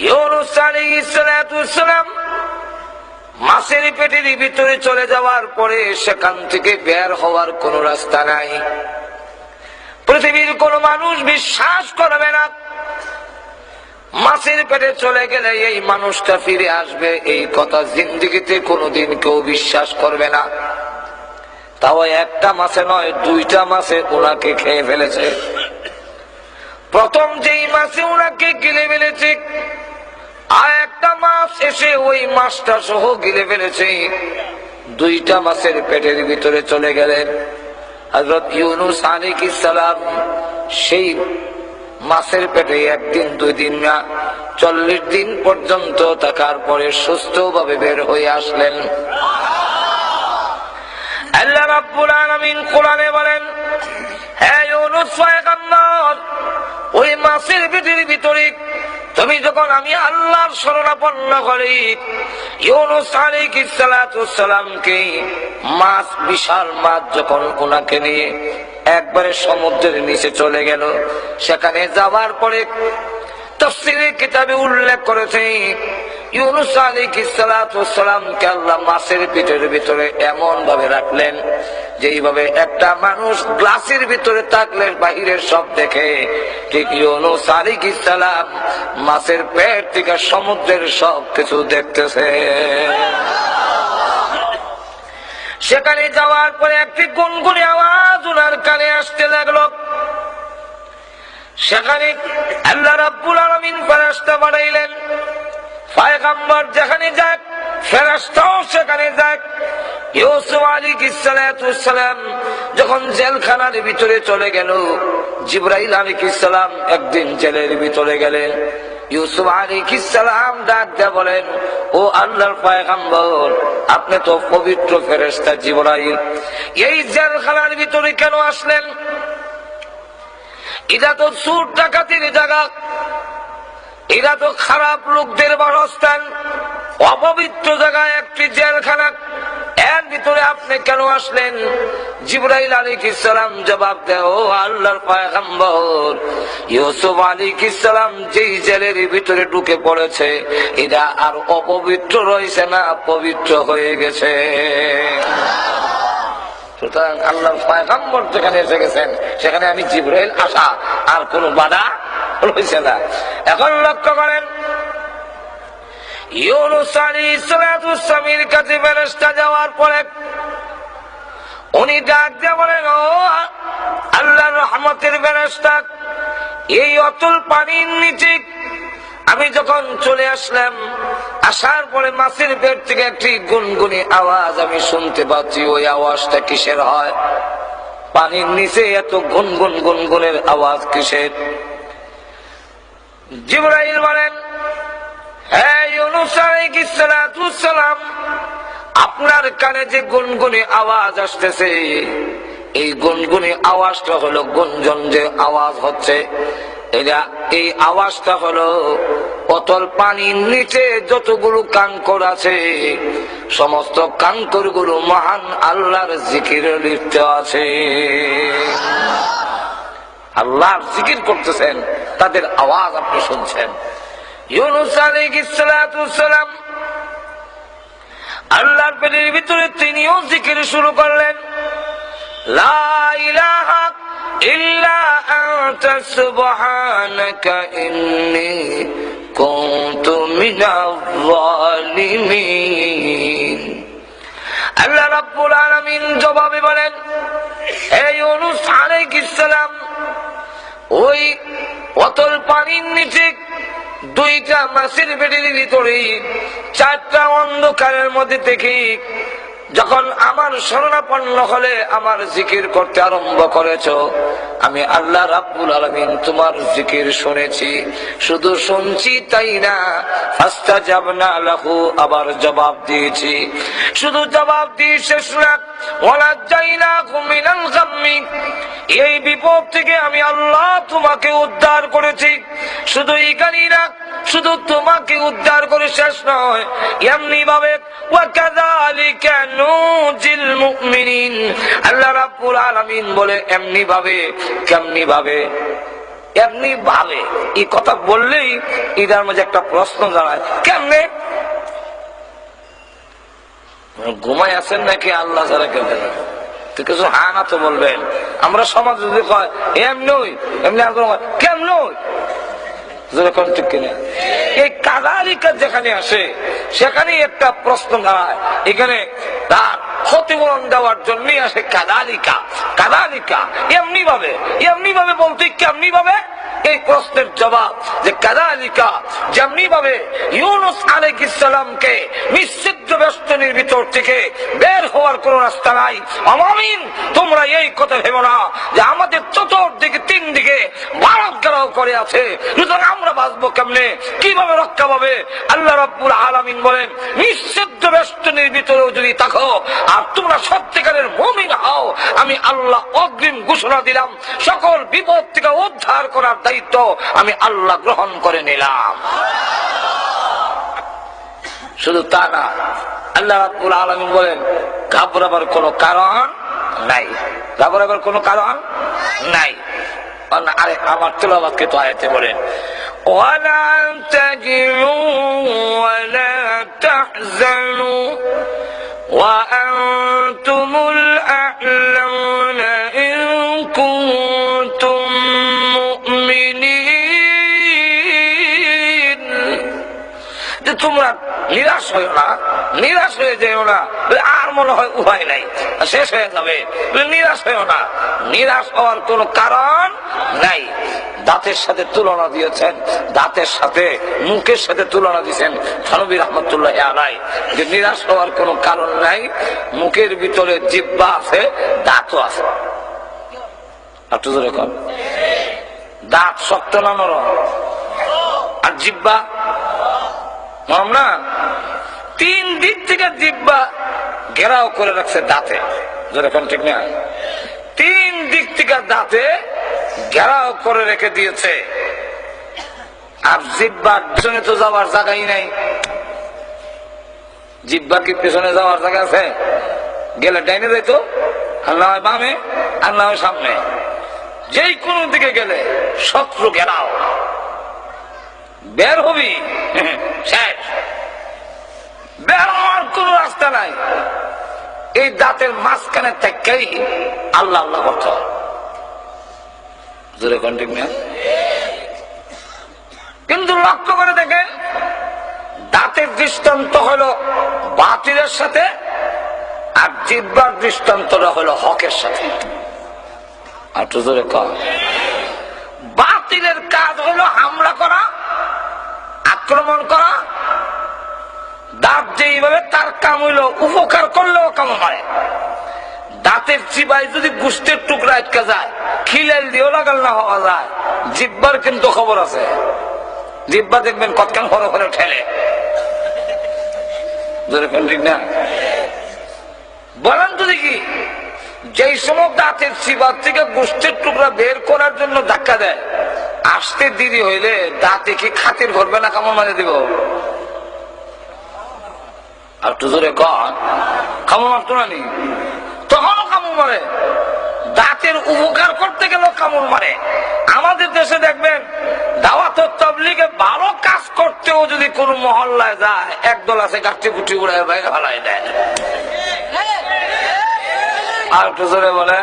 ইউনূস আলাইহিস সালাম মাছের পেটের ভিতরে চলে যাওয়ার পরে সেখান থেকে বের হওয়ার কোন রাস্তা নাই। পৃথিবীর কোন মানুষ বিশ্বাস করবে না মাছের পেটে চলে গেলে এই মানুষটা ফিরে আসবে, এই কথা জিন্দেগিতে কোনোদিন কেউ বিশ্বাস করবে না। তাও একটা মাছে নয়, দুইটা মাছে ওনাকে খেয়ে ফেলেছে। প্রথম যেই মাছে ওনাকে গিলে ফেলেছে, আর একটা মাছ এসে ওই মাছটা সহ গিলে ফেলেছে। দুইটা মাছের পেটের ভিতরে চলে গেলেন। হযরত ইউনূস আলাইহিস সালাম সেই মাছের পেটে একদিন দুই দিন না 40 দিন পর্যন্ত থাকার পরে সুস্থভাবে বের হয়ে আসলেন। আল্লাহ রাব্বুল আলামিন কোরআনে বলেন, হে ইউনূস পয়গম্বর, ওই মাছের পেটের ভিতরে তুমি যখন আমি আল্লাহর শরণাপন্ন করি, ইউনূস আলাইহিস সালামকে মাছ, বিশাল মাছ যখন ওনাকে নিয়ে একবারে সমুদ্রের নিচে চলে গেল, সেখানে যাওয়ার পরে তাফসীরের কিতাবে উল্লেখ করেছে ইউনূস আলাইহিস সালামকে আল্লাহ মাছের পেটের ভিতরে এমন ভাবে রাখলেন যে এইভাবে একটা মানুষ গ্লাসের ভিতরে থাকলে বাহিরের সব দেখে, ঠিক ইউনূস আলাইহিস সালাম মাছের পেট থেকে সমুদ্রের সব কিছু দেখতেছে। সেখানে যাওয়ার পরে একটি গুনগুনি আওয়াজ ওনার কানে আসতে লাগলো। সেখানে আল্লাহ রাব্বুল আলামিন ফেরেশতা পাঠাইলেন, পয়গম্বর যেখানে যাক ফেরেশতাও সেখানে যাক। ইউসুফ আলাইহিস সালাম যখন জেলখানার ভিতরে চলে গেল, জিবরাইল আলাইহিস সালাম একদিন জেলের ভিতরে গেলেন। ইউসুফ আলাইহিস সালাম ডাক দিয়ে বলেন, ও আল্লাহর পয়গম্বর, আপনি তো পবিত্র ফেরেশতা জিবরাইল, এই জেলখানার ভিতরে কেন আসলেন? এটা তো চোর ডাকাতির জায়গা, এরা তো খারাপ লোকদের বাসস্থান, অপবিত্র জায়গায় একটি জেলখানা, এর ভিতরে আপনি কেন আসলেন? জিবরাইল আলাইহিস সালাম জবাব দেয়, ও আল্লাহর পয়গম্বর, ইউসুফ আলাইহিস সালাম যেই জেলের ভিতরে ঢুকে পড়েছে, এটা আর অপবিত্র রয়েছে না, পবিত্র হয়ে গেছে। সুতরাং আল্লাহর পয়গম্বর যেখানে এসে গেছেন, সেখানে আমি জিবরাইল আসা আর কোন বাধা রয়েছে না। এখন লক্ষ্য করেন, ইউনূস আলাইহিস সালামের কাছে ফেরেশতা যাওয়ার পরে উনি ডাক দিয়ে বলেন, ও আল্লাহর রহমতের ফেরেশতা, এই অতল পানির নিচে আমি যখন চলে আসলাম, আসার পরে মাছের পেট থেকে একটি গুনগুনি আওয়াজ আমি শুনতে পাচ্ছি। ওই আওয়াজটা কিসের হয়? পানির নিচে এত গুনগুন গুনগুনের আওয়াজ কিসের? জিবরাইল বলেন, হে ইউনূস আলাইহিস সালাম, আপনার কানে যে গুনগুনি আওয়াজ আসতেছে, এই গুনগুনি আওয়াজটা হলো গুঞ্জন যে আওয়াজ হচ্ছে, এই আওয়াজটা হলো অতল পানির নিচে যতগুলো কাঙ্কর আছে, সমস্ত কাঙ্কর গুলো মহান আল্লাহর জিকিরে লিপ্ত আছে। আল্লাহর জিকির করতেছেন, তাদের আওয়াজ আপনি শুনছেন। ইউনূস আলাইহিস সালাম আল্লাহর পেটের ভিতরে তিনিও জিকির শুরু করলেন, লা ইলাহা ইল্লা আনতা সুবহানাকা ইন্নী কুনতু মিনাজ জালিমিন। আল্লাহ রাব্বুল আলামিন জবাবে বলেন, হে ইউনূস আলাইহিস সালাম, ওই অতল পানির নিচে দুইটা মাছের পেটের ভিতরে চারটা অন্ধকারের মধ্যে দেখি, যখন আমার শরণাপন্ন হলে আমার জিকির করতে আরম্ভ করেছ, আমি আল্লাহ রাব্বুল আলামিন তোমার জিকির শুনেছি। শুধু শুনছি তাই না, ফাস্তাজাবনা লাহু, আবার জবাব দিয়েছি। শুধু জবাব দিয়ে শেষ না, ওয়ালাজাইনাহু মিনাল গাম্মি, এই বিপদ থেকে আমি আল্লাহ তোমাকে উদ্ধার করেছি। শুধু এখানেই না, শুধু তোমাকে উদ্ধার করে শেষ নয়, এমনি ভাবে ওয়াকাযালিকা নুজিল মুমিনিন, আল্লাহ রাব্বুল আলামিন বলে এমনি ভাবে, কেমনি ভাবে? এমনি ভাবে এই কথা বললেই এটার মধ্যে একটা প্রশ্ন দাঁড়ায়, কেমনে ঘুমাই আছেন নাকি আল্লাহ ছাড়া কেউ জানে? কিছু হ্যাঁ না তো বলবেন। আমরা সমাজ যদি কয় এমনি এমনি কেমন ঠিক কিনা, এই কাদালিকা যেখানে আসে সেখানে একটা প্রশ্ন দাঁড়ায়, এখানে তার ক্ষতিপূরণ দেওয়ার জন্যই আসে কাদালিকা। কাদালিকা এমনি ভাবে বলতে কেমনি ভাবে, এই প্রশ্নের জবাব যে কাদালিকা যেমনি ভাবে ইউনুস আলাইহিস সালামকে নিষিদ্ধ বেষ্টনীর ভিতর থেকে বের হওয়ার কোন রাস্তা নাই। আমিন, তোমরা এই কথা ভেবো না যে আমাদের চতুর্দিকে তিন দিকে ভারত ঘেরাও করে আছে, সুতরাং আমরা বাঁচবো কেমনে, কিভাবে রক্ষা পাবে। আল্লাহ রাব্বুল আলামিন বলেন, নিষিদ্ধ বেষ্টনীর ভিতরেও যদি থাকো আর তোমরা সত্যিকারের মুমিন হও, আমি আল্লাহ অগ্রিম ঘোষণা দিলাম, সকল বিপদ থেকে উদ্ধার করার দায়িত্ব আমি আল্লাহ গ্রহণ করে নিলাম। শুধু তা না, আল্লাহ রাব্বুল আলামিন বলেন ঘাবড়াবার কোনো কারণ নাই, ঘাবড়াবার কোনো কারণ নাই। আরে আমার তেলাওয়াতকে তো আয়াতে বলেন, ওয়ালা তাজিনু ওয়ালা তাহজানু ওয়া আনতুমুল আ'লাউনা ইন কুনতুম মুমিনিন। যে তোমরা নিরাশ হয়েও না, নিরাশ হয়ে যেও না, আর মনে হয় উপায় নাই, শেষ হয়ে যাবে, নিরাশ হয়েও না, নিরাশ হওয়ার কোন কারণ নাই। দাঁতের সাথে তুলনা দিয়েছেন, দাঁতের সাথে মুখের সাথে তুলনা দিয়েছেন থানবী রাহমাতুল্লাহ আলাইহি, যে নিরাশ হওয়ার কোন কারণ নাই। মুখের ভিতরে জিহ্বা আছে, দাঁতও আছে। একটু জোরে কর, দাঁত শক্ত না নরম? আর জিহ্বা নরম না? তিন দিক থেকে জিহ্বা ঘেরাও করে রাখছে দাঁতে, জোরে কর ঠিক না? তিন দিক থেকে দাঁতে ঘেরাও করে রেখে দিয়েছে। আর জিহ্বার পেছনে তো যাওয়ার জায়গাই নাই। জিহ্বা কি পেছনে যাওয়ার জায়গা আছে? গেলে ডাইনে যাইতো, আর না হয় বামে, আর না হয় সামনে। যেই কোন দিকে গেলে শত্রু ঘেরাও, বের হবি শেষ, বের হওয়ার কোন রাস্তা নাই। এই দাঁতের মাঝখানে থেকেই আল্লাহ আল্লাহ করতে হয়। কিন্তু লক্ষ্য করে দেখেন, দাঁতের দৃষ্টান্ত হলো বাতিলের সাথে, আর জিহ্বার দৃষ্টান্তটা হলো হকের সাথে। আর তো জোরে কর, বাতিলের কাজ হলো হামলা করা, আক্রমণ করা। দাঁত যেইভাবে তার কাম হইল উপকার করলেও কাম হয়। দাঁতের চিবায় যদি গোষ্ঠের টুকরা আটকে যায়, খিলাল দিয়েও লাগাল না হওয়া যায়। জিহ্বার কিন্তু খবর আছে, জিহ্বা দেখবেন কতক্ষণ হরে হরে ঠেলে, ঠিক না? বলেন তো দেখি, যেই সময় দাঁতের চিবার থেকে গোষ্ঠের টুকরা বের করার জন্য ধাক্কা দেয়, আসতে দেরি হইলে দাঁতে কি খাতির ভরবে না কামড় মারে দিব? আর একটু জোরে কর, কামড় মারতো না নি? তখনও কামড় মারে। দাঁতের উপকার করতে গেলেও কামড় মারে। আমাদের দেশে দেখবেন দাওয়াত তাবলীগে ভালো কাজ করতেও যদি কোন মহল্লায় যায়, একদল আছে গাছটি গুটি উড়ায় বাইরে ফেলাই দেয়। আর একটু জোরে বলে,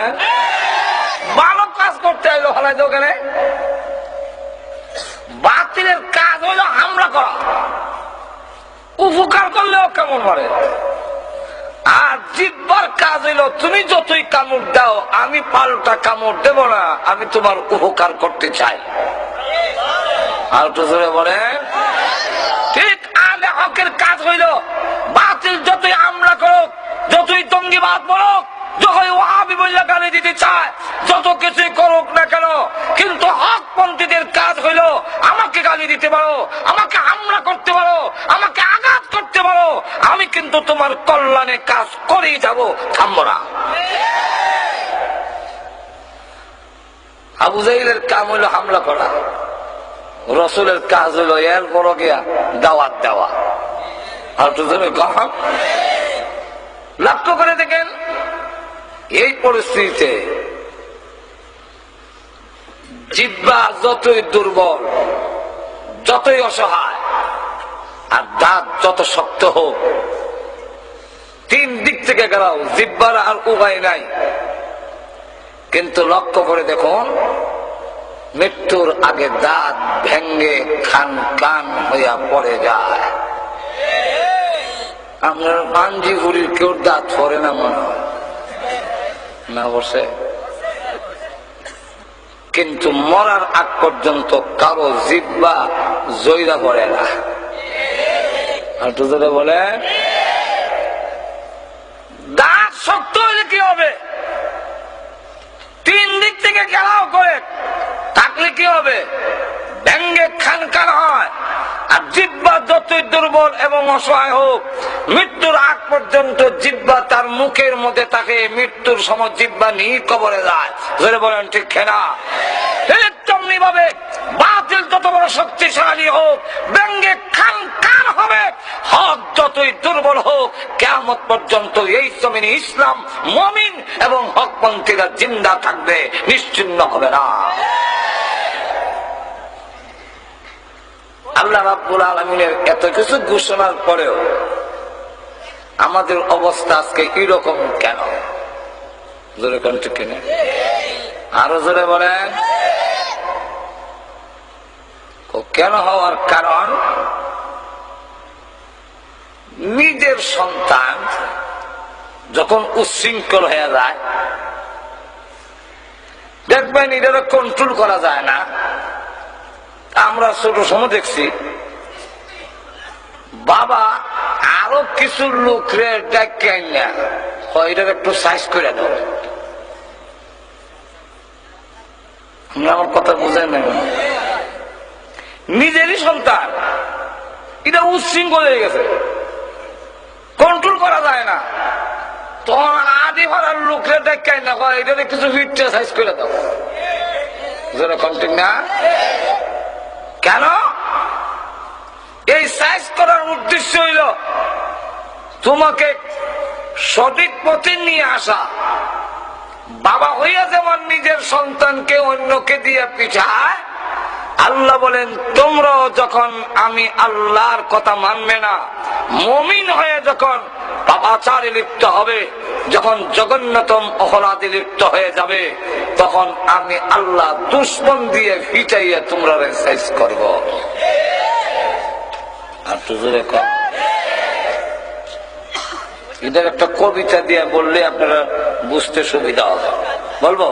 ভালো কাজ করতে আইলো ফেলাই দেয়। ওখানে বাতিলের কাজ হইলো হামলা করা, উপকার করলেও কামড় মারে। আর জিহ্বার কাজ হইলো তুমি যতই কামড় দাও, আমি পাল্টা কামড় দেব না, আমি তোমার উপকার করতে চাই। আর একটু জোরে বলে, ঠিক আলে হকের কাজ হইলো বাতিল যতই হামলা করুক, যতই জঙ্গিবাদ বলুক, যতই ওয়াহাবি বইলা গালি দিতে চায়, যত কিছুই করুক না কেন, কিন্তু হকপন্থীদের কাজ হইলো আমাকে গালি দিতে পারো, আমাকে হামলা করতে পারো, আমাকে আঘাত করতে পারো, আমি কিন্তু তোমার কল্যাণে কাজ করেই যাব, থামবো না। আবু জাহিলের কাম হইলো হামলা করা, রসুলের কাজ হইলো এর বড় গিয়া দাওয়াত দেওয়া। আর লক্ষ্য করে দেখেন, এই পরিস্থিতিতে জিহ্বা যতই দুর্বল, যতই অসহায়, আর দাঁত যত শক্ত হোক, তিন দিক থেকে গেলাও জিহ্বার আর উপায় নাই। কিন্তু লক্ষ্য করে দেখুন, মৃত্যুর আগে দাঁত ভেঙ্গে খান কান হইয়া পড়ে যায়। আপনার মানজি গুড়ির কেউ দাঁত পড়ে না মনে হয় না, বসে। কিন্তু মরার আগ পর্যন্ত কারো জিহ্বা জয়রা পড়ে না। বলে দাঁত শক্ত হইলে কি হবে? তিন দিক থেকে ঘেরাও করে থাকলে কি হবে? ভেঙ্গে খান খান হয়। আর জিহ্বা যতই দুর্বল এবং অসহায় হোক, মৃত্যুর আগ পর্যন্ত জিহ্বা তার মুখের মধ্যে থাকে। মৃত্যুর সময় জিহ্বা নিয়ে কবরে যায়। ধরে বলেন ঠিক না? তেমনি ভাবে বাতিল যত বড় শক্তিশালী হোক, ভেঙ্গে খান খান হবে। হক যতই দুর্বল হোক, কিয়ামত পর্যন্ত এই জমিনে ইসলাম, মুমিন এবং হকপন্থীরা জিন্দা থাকবে, নিশ্চিন্ন হবে না। আল্লাহ রাব্বুল আলামিনের এত কিছু ঘোষণার পরেও আমাদের অবস্থা আজকে এরকম কেন? জোরে কোন ঠিক কিনা? আরো জোরে বলেন। কেন হওয়ার কারণ, নিজের সন্তান যখন উচ্ছৃঙ্খল হয়ে যায়, দেখবেন এটাকে কন্ট্রোল করা যায় না। আমরা ছোট সময় দেখছি বাবা আরো কিছু লোকরে ডাকাই না, এটার একটু সাইজ করে দাও। আমার কথা বুঝেন না? নিজেরই সন্তান, এটা উচ্ছৃঙ্খল হয়ে গেছে, কন্ট্রোল করা যায় না। তখন আদি ভাড়ার লোকরে ডাকাই না, এটার কিছু ফিটটা সাইজ করে দাও। না কেন? এই সাইজ করার উদ্দেশ্য হইল তোমাকে সঠিক পথে নিয়ে আসা। বাবা হইয়া যেমন নিজের সন্তানকে অন্যকে দিয়ে পিঠায়, আল্লাহ বলেন তোমরাও যখন আমি আল্লাহর কথা মানবে না, মুমিন হয়ে যখন পাপাচারে লিপ্ত হবে, যখন জঘন্যতম অপরাধে লিপ্ত হয়ে যাবে, তখন আমি আল্লাহ দুশ্মন দিয়ে ফিটাইয়া তোমরা সাইজ করব। আর তুজুরে কম এদের একটা কবিতা দিয়ে বললে আপনারা বুঝতে সুবিধা হবে। বলবো?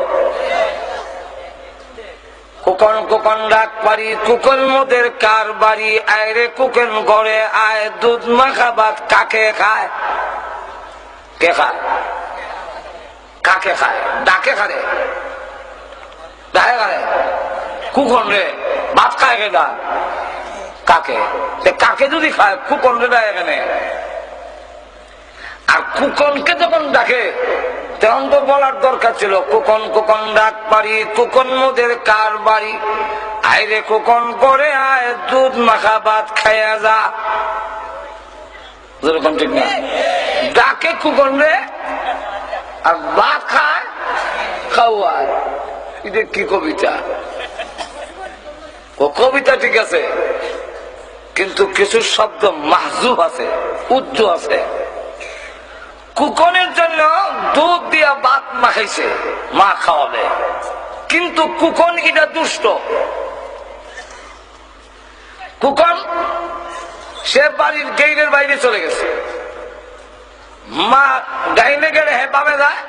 কুকন কুকন ডাক পারি, কুকন মোদের কার বাড়ি, আয় রে কুকন ঘরে আয়, দুধ মাখা ভাত কাকে খায়? কে খায়? কাকে খায়? ডাকে খায়, ডাকে খায়। কুকন রে ভাত খায় কে? ডাক কাকে? কাকে যদি খায় কুকন রে ডাকে এখানে। আর কুকনকে যখন ডাকে তখন তো বলার দরকার ছিল, কুকন কুকন ডাক পারি, কুকন মোদের কার বাড়ি, আয় রে কুকন করে আয়, দুধ মাখা ভাত খাইয়া যা। যেরকম ঠিক না? ডাকে কুকন রে আর ভাত খায় খাওয়ায়। এটা কি কবিতা? ও কবিতা ঠিক আছে, কিন্তু কিছু শব্দ মাহজুব আছে, উজ্জ আছে। কুকনের জন্য দুধ দিয়া ভাত মাখাইছে, মা খাওয়াবে, কিন্তু কুকন এটা দুষ্ট। কুকন সে বাড়ির গেইটের বাইরে চলে গেছে, মা ডাইনে গেলে হে বামে যায়,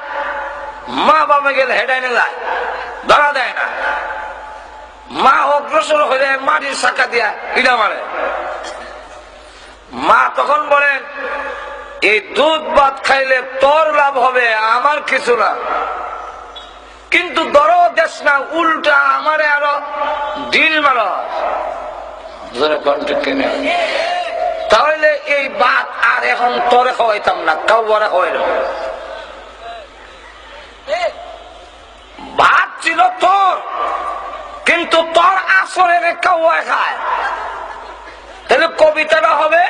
মা বামে গেলে হে ডাইনে যায়, ধরা দেয় না। মা অগ্রসর হয়ে মাটির শাখা দিয়া ইডা মারে। মা তখন বলেন এই দুধ ভাত খাইলে তোর লাভ হবে, আমার কিছু না, কিন্তু ধরো দেশ না, উল্টা আমারে আরো ঢিল মারো। তাহলে এই ভাত আর এখন তোরে খাওয়াইতাম না, কাউরে খাওয়াইল। ভাত ছিল তোর, কিন্তু তোর আসরে কাউয়া খায়। তাহলে কবিতাটা হবে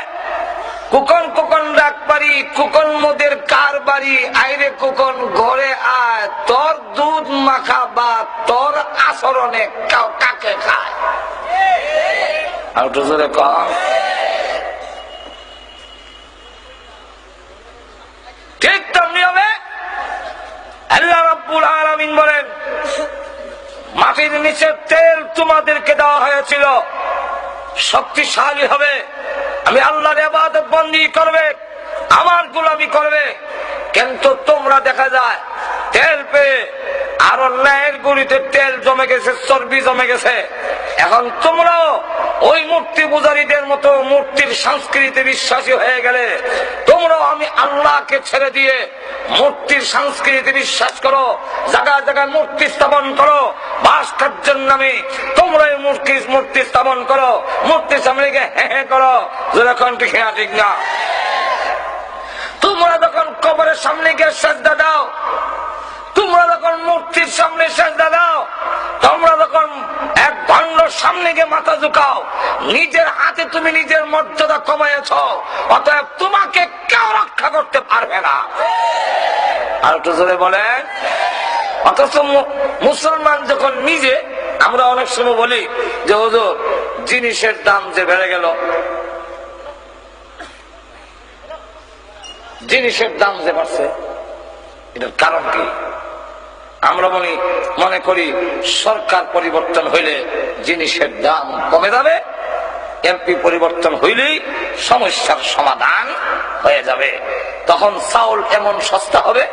কুকন কুকন ডাক বাড়ি কুকন মোদের কার বাড়ি, আইরে কুকন ঘরে আয়, তোর দুধ মাখা বা তোর আচরণে কাকে খায়? আর একটু জোরে কম। ঠিক তেমনি হবে আল্লাহ রাব্বুল আলামিন বলেন, মাটির নিচের তেল তোমাদেরকে দেওয়া হয়েছিল, শক্তিশালী হবে, আমি আল্লাহর ইবাদত বন্দী করবে, আমার গোলামি করবে। কিন্তু তোমরা দেখা যায় তেল পেয়ে আরো ন্যায়ের গুড়িতে তেল জমে গেছে, চর্বি জমে গেছে। এখন তোমরাও ওই মূর্তি পূজারীদের মতো মূর্তির সংস্কৃতি বিশ্বাসী হয়ে গেলে তোমরাও আমি আল্লাহকে ছেড়ে দিয়ে মূর্তির সংস্কৃতি বিশ্বাস করো, জায়গায় জায়গায় মূর্তি স্থাপন করো, ভাস্কর্যের নামে তোমরা মূর্তি স্থাপন করো, মূর্তির সামনে গিয়ে হ্যাঁ করো, যেরকম ঠিক না। তোমরা যখন কবরের সামনে গিয়ে সেজদা দাও, তোমরা যখন মূর্তির সামনে সেজদা দাও, তোমরা যখন এক ভণ্ডর সামনে গিয়ে মাথা ঝুঁকাও, নিজের হাতে তুমি নিজের মর্যাদা কমাইছ, অতএব তোমাকে কেউ রক্ষা করতে পারবে না। আর একটু জোরে বলেন। অথচ মুসলমান যখন নিজে, আমরা অনেক সময় বলি যে হুজুর জিনিসের দাম যে বেড়ে গেল, জিনিসের দাম যে বাড়ছে, এটার কারণ কি? আমরা মনে করি সরকার পরিবর্তন হইলে জিনিসের দাম কমে যাবে, এমপি পরিবর্তন হইলেই সমস্যার সমাধান হয়ে যাবে। তখন চাউল এমন সস্তা হবে,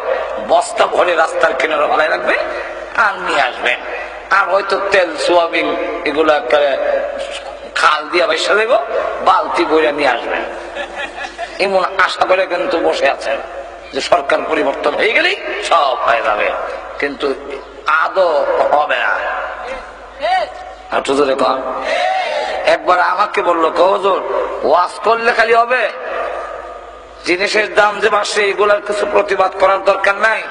বস্তা ভরে রাস্তার কিনারে ভালাই রাখবে আর নিয়ে আসবেন। আর হয়তো তেল সোয়াবিন এগুলো খাল দিয়া বাইসা দেব, বালতি বইরা নিয়ে আসবেন, এমন আশা করে কিন্তু বসে আছেন যে সরকার পরিবর্তন হয়ে গেলেই সব হয়ে যাবে। কিন্তু আদৌ হবে না। একবার আমাকে বললো, হুজুর ওয়াজ করলে খালি হবে? জিনিসের দাম যে বাড়ছে এগুলার কিছু প্রতিবাদ করার দরকার নাই?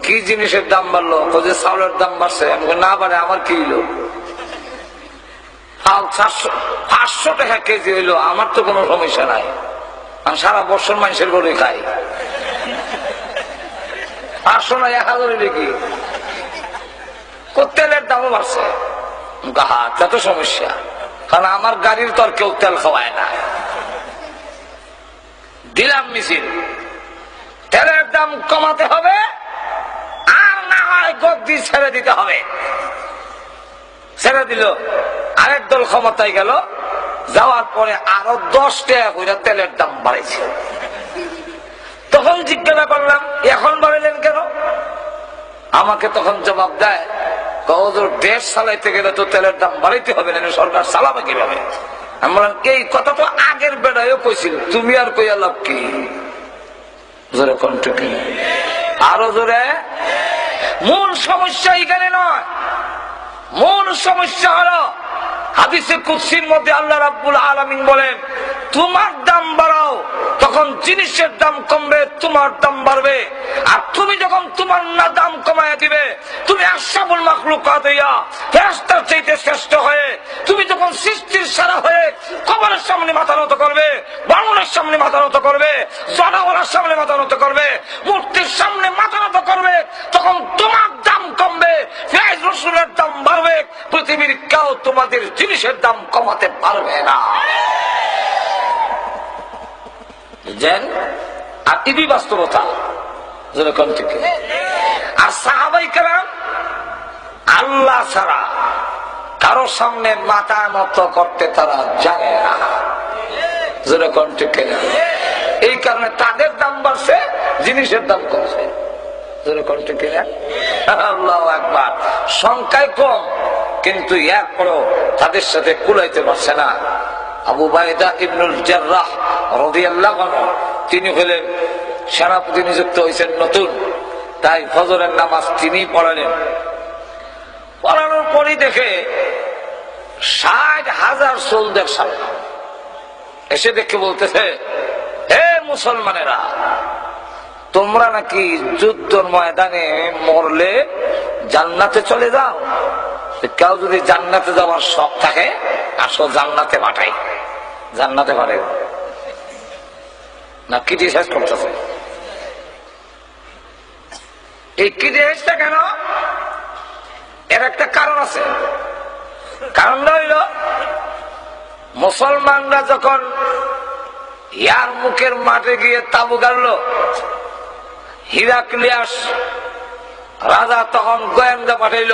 কি জিনিসের দাম বাড়লো? যে চাউলের দাম বাড়ছে। আমি না বাড়ে আমার কি হইলো? 500 টাকা কেজি হইলো, আমার তো কোনো সমস্যা নাই, আমি সারা বছর মানুষের গরু খাই। 500 না 1000 হইলে কি? তেলের দামও বাড়ছে, তা তো সমস্যা, কারণ আমার গাড়ির তো আর কেউ তেল খাওয়ায় না। দিলাম মিছিল, তেলের দাম কমাতে হবে, আর না হয় গদ্দি ছেড়ে দিতে হবে। ছেড়ে দিল, আরেক দল ক্ষমতায় গেল, যাওয়ার পরে আরো 10 টাকা করে তেলের দাম বাড়াইছে। তখন জিজ্ঞাসা করলাম, এখন বাড়াইলেন কেন? আমাকে তখন জবাব দেয়, হুজুর দেশ চালাইতে গেলে তো তেলের দাম বাড়াইতে হবে না, সরকার চালাবে কিভাবে? আমি বললাম, এই কথা তো আগের বেড়ায়ও কইছিল, তুমি আর কইয়া লাভ কি? জোরে কণ্ঠ কি? আরো জোরে। মূল সমস্যা এখানে নয়, মূল সমস্যা হলো হাদিসে কুদসির মধ্যে আল্লাহ রাব্বুল আলামিন বলেন, তোমার দাম বাড়াও, তখন জিনিসের দাম কমবে, তোমার দাম বাড়বে। আর তুমি যখন তোমার না দাম কমায় দিবে, তুমি আশরাফুল মাখলুকাত হইয়া ফেরেশতার চাইতে শ্রেষ্ঠ হয়ে, তুমি যখন সৃষ্টির সেরা হয়ে কবরের সামনে মাথা নত করবে, বানরের সামনে মাথা নত করবে, জানোয়ারের সামনে মাথা নত করবে, মূর্তির সামনে মাথা নত করবে, তখন তোমার দাম কমবে, ফেরেশতা রাসূলের দাম বাড়বে। পৃথিবীর কেউ তোমাদের জিনিসের দাম কমাতে পারবে না। আর এটি বাস্তবতা। আর সাহাবায়ে কেরাম আল্লাহ ছাড়া কারো সামনে মাথা নত করতে তারা জানে না। যেরকম ঠিক না, এই কারণে তাদের দাম বাড়ছে, জিনিসের দাম কমছে। যেরকম ঠিক না, আল্লাহু আকবার। সংখ্যায় কম, কিন্তু এরপরও তাদের সাথে কুলাইতে পারছে না। আবু উবাইদা ইবনুল জাররাহ রাদিয়াল্লাহু আনহু, তিনি হলেন সেনাপতি নিযুক্ত হয়েছেন নতুন, তাই ফজরের নামাজ তিনি পড়ালেন। পড়ানোর পরই দেখে 60,000 সোলদের সামনে এসে দেখে বলতেছে, হে মুসলমানেরা, তোমরা নাকি যুদ্ধের ময়দানে মরলে জান্নাতে চলে যাও? কেউ যদি জান্নাতে যাওয়ার শখ থাকে, আসো জান্নাতে পাঠাই, জান্নাতে পাঠাই। না ক্রিটিসাইজ করতেছে। এই ক্রিটিসাইজটা কেন? এর একটা কারণ আছে। কারণটা হইল মুসলমানরা যখন ইয়ার মুখের মাঠে গিয়ে তাবু গাড়ল, হিরাক্লিয়াস রাজা তখন গোয়েন্দা পাঠাইল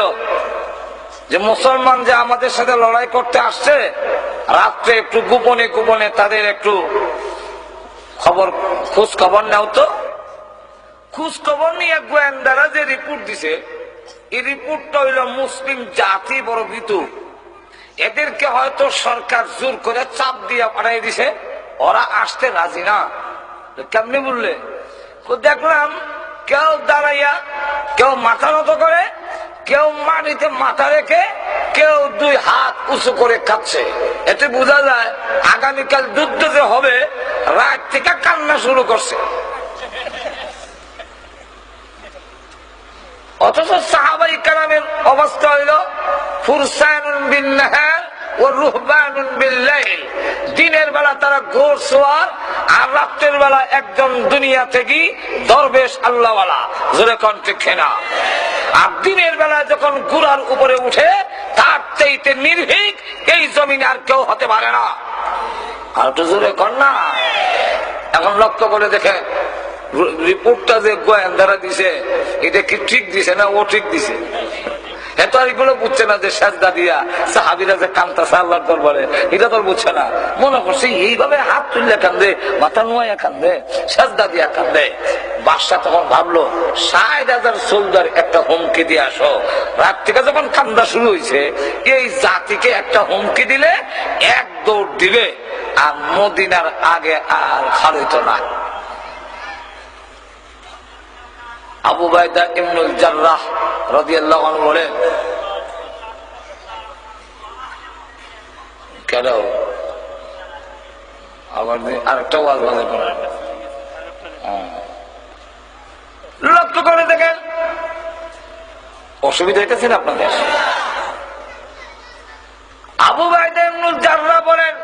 যে মুসলমান যে আমাদের সাথে লড়াই করতে আসছে, রাত্রে একটু গোপনে গোপনে তাদের একটু খোঁজ খবর নাও তো। খোঁজ খবর নিয়ে গোয়েন্দারা যে রিপোর্ট দিছে, এই রিপোর্টটা হইল মুসলিম জাতি বড় ভীতু, এদেরকে হয়তো সরকার জোর করে চাপ দিয়ে পাঠাই দিছে, ওরা আসতে রাজি না। কেমনি বললে? দেখলাম কেউ দাঁড়াইয়া, কেউ মাথা নত করে, কেউ মাটিতে মাথা রেখে, কেউ দুই হাত উঁচু করে খাচ্ছে। এতে বোঝা যায় আগামীকাল যুদ্ধ যে হবে, রাত থেকে কান্না শুরু করছে। অথচ সাহাবাই কেরামের অবস্থা হইল ফুরসানুন বিন নাহার ও রুহবানুন বিল লাইল। দিনের বেলা তারা ঘোর সোয়ার, আর রাতের বেলা একজন দুনিয়া থেকে দরবেশ আল্লাহওয়ালা, জোরে কোন ঠিক না? আর দিনের বেলা যখন ঘোড়ার উপরে উঠে, তার চাইতে নির্ভীক এই জমিনে আর কেউ হতে পারে না। আর তো জোরে কর না। এখন লক্ষ্য করে দেখে রিপোর্টটা যে গোয়েন্দারা দিছে, এটা কি ঠিক দিছে না ও ঠিক দিছে? এত আর এগুলো বুঝছে না যে সাজদা দিয়া সাহাবীরা যে কান্তাছে আল্লাহর দরবারে, এটা তো বুঝছে না। মনে করছে এইভাবে হাত তুললে কান্দে, মাথা নুয়াইয়া কান্দে, সাজদা দিয়া কান্দে। বাদশা তখন ভাবলো ৬০,০০০ সোলজার একটা হুমকি দিয়ে আসো। রাত থেকে যখন কান্দা শুরু হয়েছে, এই জাতিকে একটা হুমকি দিলে এক দৌড় দিবে, আর মদিনার আগে আর হারিত না। আবু বাইদা ইবনুল জাররাহ রাদিয়াল্লাহু আনহু বলেন, কেন আবার আরেকটা ওয়াজ বাজে করেন? লক্ষ্য করে দেখেন অসুবিধা হইতেছে না আপনাদের? আবু বাইদা ইবনুল জাররাহ বলেন,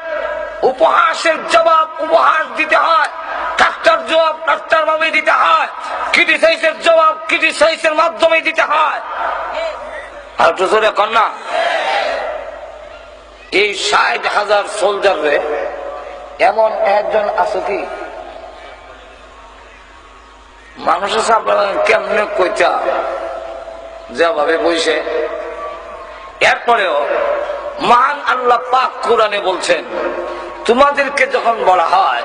উপহাসের জবাব উপহাস দিতে হয়, ঠাট্টার জবাব ঠাট্টার ভাবে দিতে হয়, ক্রিটিসাইজের জবাব ক্রিটিসাইজের মাধ্যমে দিতে হয়। আর তো জোরে কর না। এই ৬০,০০০ সোলজার রে এমন একজন আছে কি মানুষের সামনে কেমনে কইতা যেভাবে বইছে। এরপরেও মহান আল্লাহ পাক কোরআনে বলছেন, তোমাদেরকে যখন বলা হয়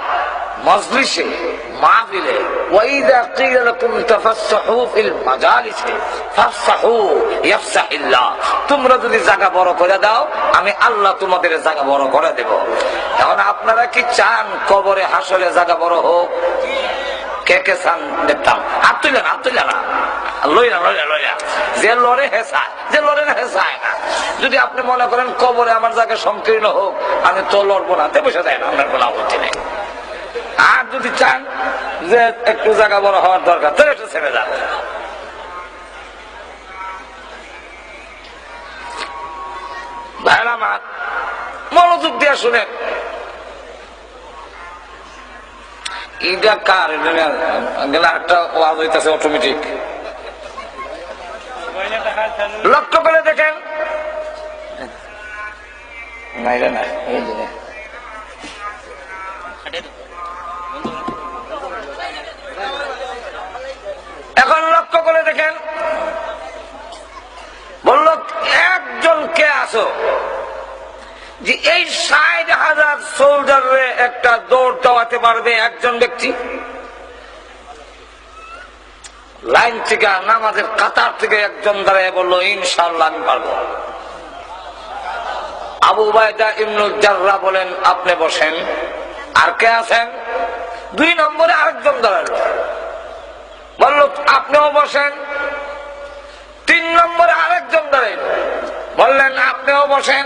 মজলিসে মাহফিলে, ওয়াইদা কিলা লাকুম তাফাসসাহু ফিল মাজালিসি ফাফসাহু ইয়াফসাহিল্লাহ, তোমরা যদি জায়গা বড় করে দাও, আমি আল্লাহ তোমাদের জায়গা বড় করে দেব। এখন আপনারা কি চান কবরে হাসরে জায়গা বড় হোক? কে কে চান দেখতাম? হাত তুলে না, হাত তুলে না, লইলা লইলা লইলা। যে লড়ে হেসায়, যে লড়ে না হেসায় না। যদি আপনি মনে করেন কবরে আমার জায়গা সংকীর্ণ হোক, আমি তো লড়বো না, বসে যায় না, আপনার কোনো আপত্তি নেই। আর যদি চান যে একটু জায়গা বড় হওয়ার দরকার, তাহলে একটু ছেড়ে যান। ভাইরা আমার মনোযোগ দিয়ে শুনেন, এটা কার? একটা ওয়াজ হইতেছে অটোমেটিক। লক্ষ্য করে দেখেন, এখন লক্ষ্য করে দেখেন, বলল একজন কে আসো যে এই ৬০,০০০ সোলজারে একটা দৌড় দেওয়াতে পারবে একজন ব্যক্তি। লাইন থেকে নামাজের কাতার থেকে একজন দাঁড়িয়ে বললো, ইনশাআল্লাহ আমি পারবো। আবু বাইদা ইবনুল জাররাহ বলেন, আপনি বসেন। আর কে আছেন? ২ নম্বরে আরেকজন দাঁড়ালো, বলল আপনিও বসেন। ৩ নম্বরে আরেকজন দাঁড়াইল, বললেন আপনিও বসেন।